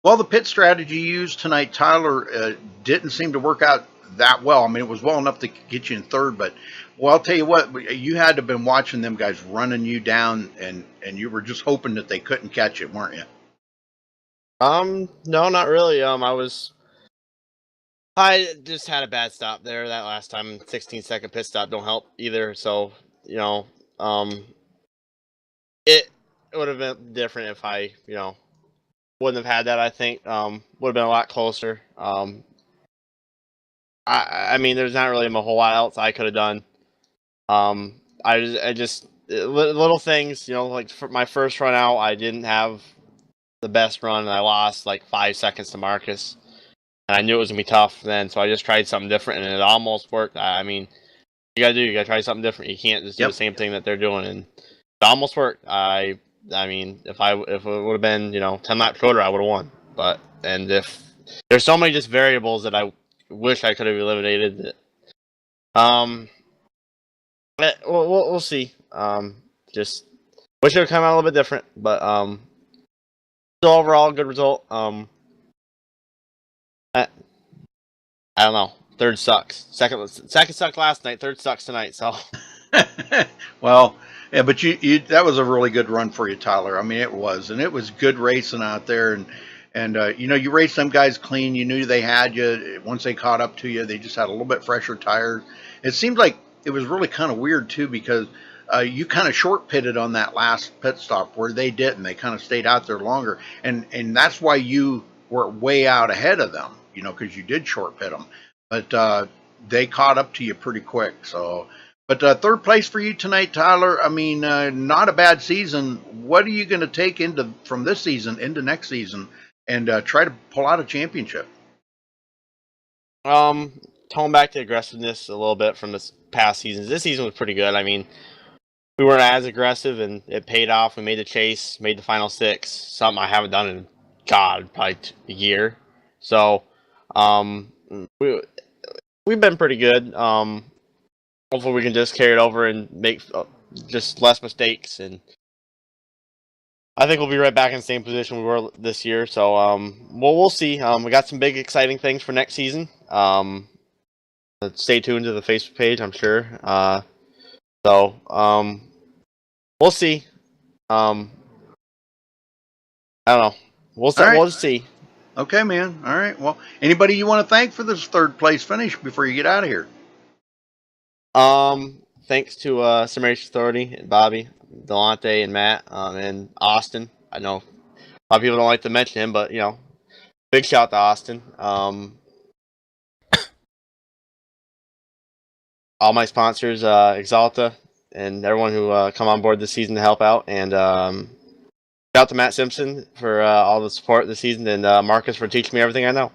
Well, the pit strategy used tonight, Tyler, didn't seem to work out that well. I mean, it was well enough to get you in third, but I'll tell you what, you had to have been watching them guys running you down, and you were just hoping that they couldn't catch it, weren't you? No, not really. I just had a bad stop there that last time. 16-second pit stop don't help either. So, it would have been different if I, wouldn't have had that. I think would have been a lot closer. I mean, there's not really a whole lot else I could have done. I just little things, like for my first run out, I didn't have the best run, and I lost like 5 seconds to Marcus. And I knew it was going to be tough then, so I just tried something different, and it almost worked. I mean, you got to try something different. You can't just do the same thing that they're doing, and it almost worked. I mean, if it would have been, 10 laps shorter, I would have won. And if there's so many just variables that I wish I could have eliminated. We'll see. Just wish it would come out a little bit different, but still overall good result. I don't know. Third sucks. Second sucked last night. Third sucks tonight. So. Well, yeah, but you that was a really good run for you, Tyler. I mean, it was, and it was good racing out there, and you raced them guys clean. You knew they had you. Once they caught up to you, they just had a little bit fresher tires. It seemed like it was really kind of weird too, because you kind of short pitted on that last pit stop where they didn't. They kind of stayed out there longer, and that's why you were way out ahead of them. Because you did short pit them, but they caught up to you pretty quick. So, but third place for you tonight, Tyler. I mean, not a bad season. What are you going to take from this season into next season and try to pull out a championship? Tone back the aggressiveness a little bit from this past seasons. This season was pretty good. I mean, we weren't as aggressive, and it paid off. We made the chase, made the final 6. Something I haven't done in probably a year. So. we've been pretty good. Hopefully we can just carry it over and make just less mistakes, and I think we'll be right back in the same position we were this year. So we'll see. We got some big exciting things for next season. Stay tuned to the Facebook page, I'm sure. We'll see. I don't know. We'll see. Okay, man. All right. Well, anybody you want to thank for this third place finish before you get out of here? Thanks to Sim Race Authority and Bobby, Delonte, and Matt, and Austin. I know a lot of people don't like to mention him, but big shout to Austin. All my sponsors, Exalta, and everyone who come on board this season to help out, and shout out to Matt Simpson for all the support this season, and Marcus for teaching me everything I know.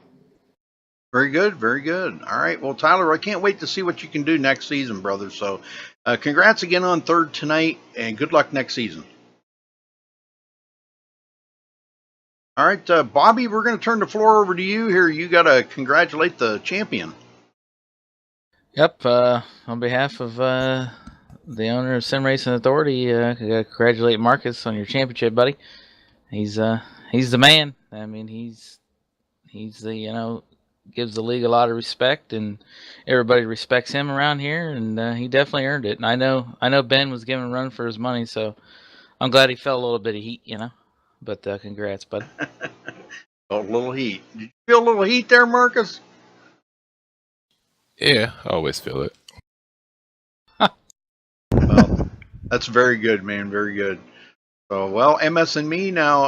Very good, very good. All right, well, Tyler, I can't wait to see what you can do next season, brother. So, congrats again on third tonight, and good luck next season. All right, Bobby, we're going to turn the floor over to you here. You got to congratulate the champion. Yep, on behalf of the owner of Sim Racing Authority, I congratulate Marcus on your championship, buddy. He's the man. I mean, he's the gives the league a lot of respect, and everybody respects him around here, and he definitely earned it. And I know Ben was giving a run for his money, so I'm glad he felt a little bit of heat, But congrats, bud. A little heat. Did you feel a little heat there, Marcus? Yeah, I always feel it. Well, that's very good, man. Very good. So, well, MS and me now,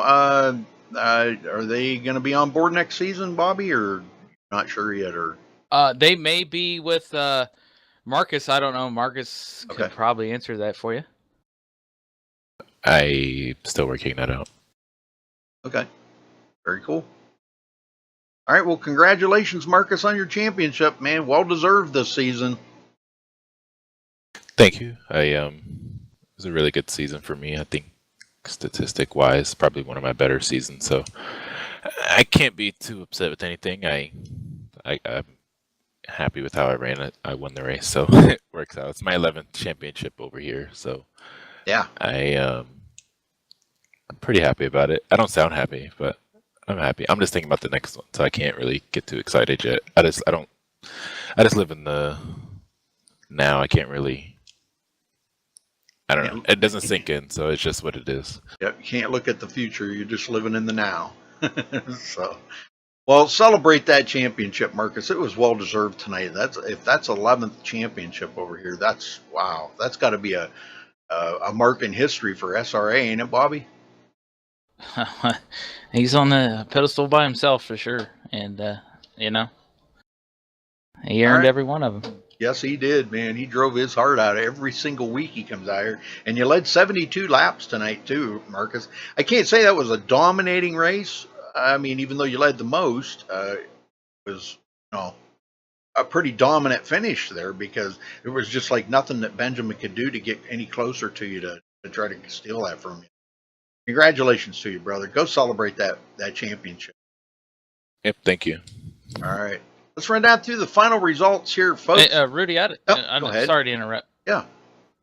are they going to be on board next season, Bobby, or not sure yet? Or they may be with Marcus. I don't know. Marcus could probably answer that for you. I'm still working that out. Okay. Very cool. All right, well, congratulations, Marcus, on your championship, man. Well deserved this season. Thank you. It was a really good season for me. I think statistic-wise, probably one of my better seasons. So I can't be too upset with anything. I'm happy with how I ran it. I won the race, so it works out. It's my 11th championship over here, so yeah, I'm pretty happy about it. I don't sound happy, but I'm happy. I'm just thinking about the next one, so I can't really get too excited yet. I just live in the now. I can't really. I don't know. It doesn't sink in, so it's just what it is. Yep, you can't look at the future. You're just living in the now. So, well, celebrate that championship, Marcus. It was well deserved tonight. If that's 11th championship over here. That's wow. That's got to be a mark in history for SRA, ain't it, Bobby? He's on the pedestal by himself for sure, and he earned every one of them. Yes, he did, man. He drove his heart out every single week he comes out here, and you led 72 laps tonight too, Marcus. I can't say that was a dominating race. I mean, even though you led the most, it was a pretty dominant finish there, because it was just like nothing that Benjamin could do to get any closer to you to try to steal that from you. Congratulations to you, brother. Go celebrate that championship. Yep, thank you. All right. Let's run down through the final results here, folks. Hey, Rudy, I'm sorry to interrupt. Yeah.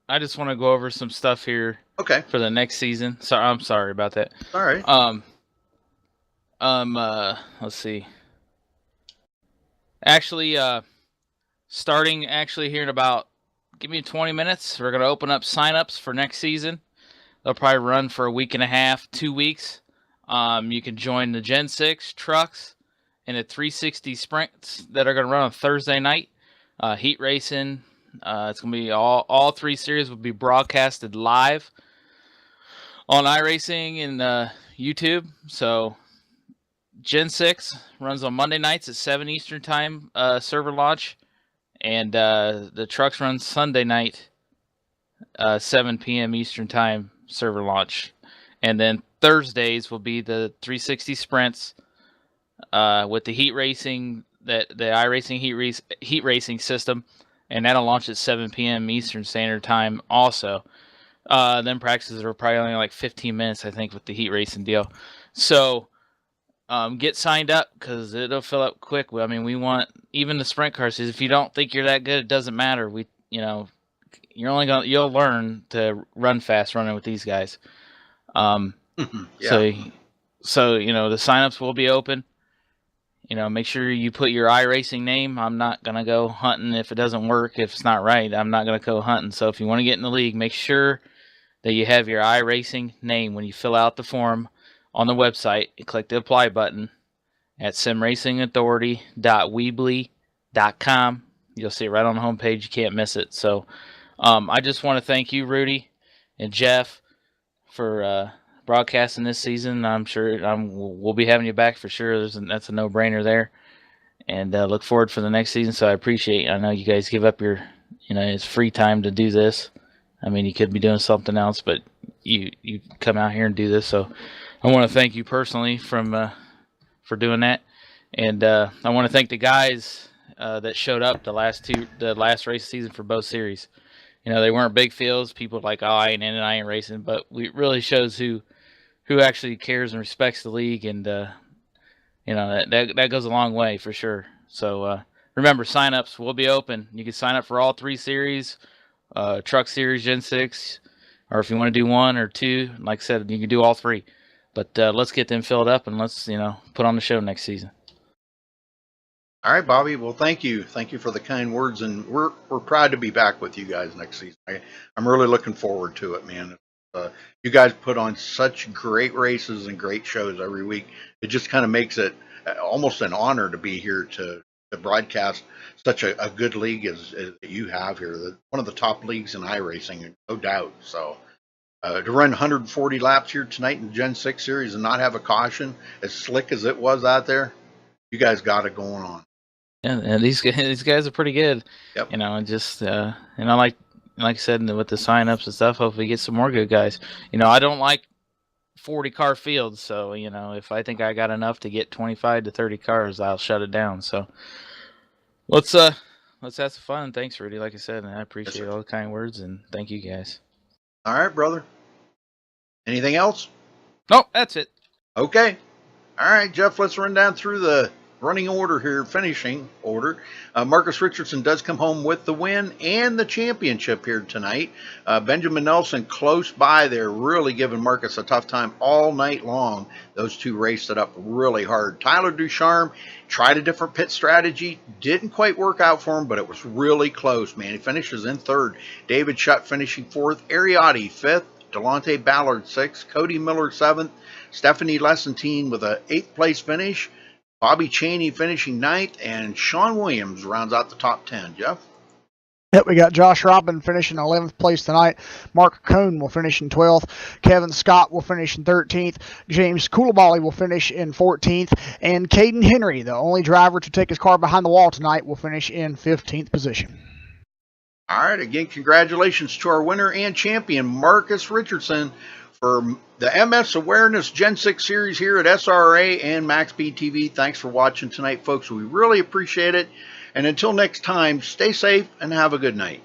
I just want to go over some stuff here. Okay. For the next season. So I'm sorry about that. All right. Let's see. Actually, starting here in about, give me 20 minutes. We're going to open up signups for next season. They'll probably run for a week and a half, 2 weeks. You can join the Gen 6 trucks and the 360 sprints that are going to run on Thursday night. Heat racing. It's going to be all 3 series will be broadcasted live on iRacing and YouTube. So Gen 6 runs on Monday nights at 7 Eastern time, server launch. And the trucks run Sunday night, 7 p.m. Eastern time, server launch. And then Thursdays will be the 360 sprints with the heat racing, the iRacing heat racing system, and that'll launch at 7 p.m. Eastern Standard Time also. Then practices are probably only like 15 minutes, I think, with the heat racing deal. So get signed up because it'll fill up quick. I mean, we want even the sprint cars. If you don't think you're that good, it doesn't matter. You'll learn to run fast running with these guys. Yeah. So the signups will be open. Make sure you put your iRacing name. I'm not gonna go hunting if it doesn't work. If it's not right, I'm not gonna go hunting. So if you want to get in the league, make sure that you have your iRacing name when you fill out the form on the website. You click the apply button at simracingauthority.weebly.com. You'll see it right on the homepage. You can't miss it. So I just want to thank you, Rudy and Jeff, for broadcasting this season. I'm sure we'll be having you back for sure. That's a no-brainer there. And look forward for the next season. So I appreciate it. I know you guys give up your, it's free time to do this. I mean, you could be doing something else, but you come out here and do this. So I want to thank you personally for doing that. And I want to thank the guys that showed up the last race season for both series. They weren't big fields. People like, I ain't in it, I ain't racing. But it really shows who actually cares and respects the league. And, that goes a long way for sure. So remember, signups will be open. You can sign up for all 3 series. Truck Series Gen 6, or if you want to do 1 or 2, like I said, you can do all 3. But let's get them filled up and let's put on the show next season. All right, Bobby. Well, thank you for the kind words, and we're proud to be back with you guys next season. I'm really looking forward to it, man. You guys put on such great races and great shows every week. It just kind of makes it almost an honor to be here to broadcast such a good league as you have here. One of the top leagues in iRacing, no doubt. So to run 140 laps here tonight in the Gen 6 series and not have a caution, as slick as it was out there, you guys got it going on. Yeah, and these guys are pretty good. Yep. And just like I said, with the signups and stuff, hopefully get some more good guys. I don't like 40 car fields, so if I think I got enough to get 25 to 30 cars, I'll shut it down. So let's have some fun. Thanks, Rudy. Like I said, and I appreciate all the kind words, and thank you guys. All right, brother. Anything else? Nope, that's it. Okay. All right, Jeff, let's run down through the running order here, finishing order. Marcus Richardson does come home with the win and the championship here tonight. Benjamin Nelson close by there, really giving Marcus a tough time all night long. Those two raced it up really hard. Tyler Ducharme tried a different pit strategy. Didn't quite work out for him, but it was really close, man. He finishes in 3rd. David Shutt finishing 4th. Ariotti 5th. Delonte Ballard 6th. Cody Miller 7th. Stephanie Lessentine with a 8th place finish. Bobby Chaney finishing 9th, and Sean Williams rounds out the top 10. Jeff? Yep, we got Josh Robin finishing 11th place tonight. Mark Cohn will finish in 12th. Kevin Scott will finish in 13th. James Coulibaly will finish in 14th. And Caden Henry, the only driver to take his car behind the wall tonight, will finish in 15th position. All right, again, congratulations to our winner and champion, Marcus Richardson, for the MS Awareness Gen 6 series here at SRA and MaxSpeedTV. Thanks for watching tonight, folks. We really appreciate it. And until next time, stay safe and have a good night.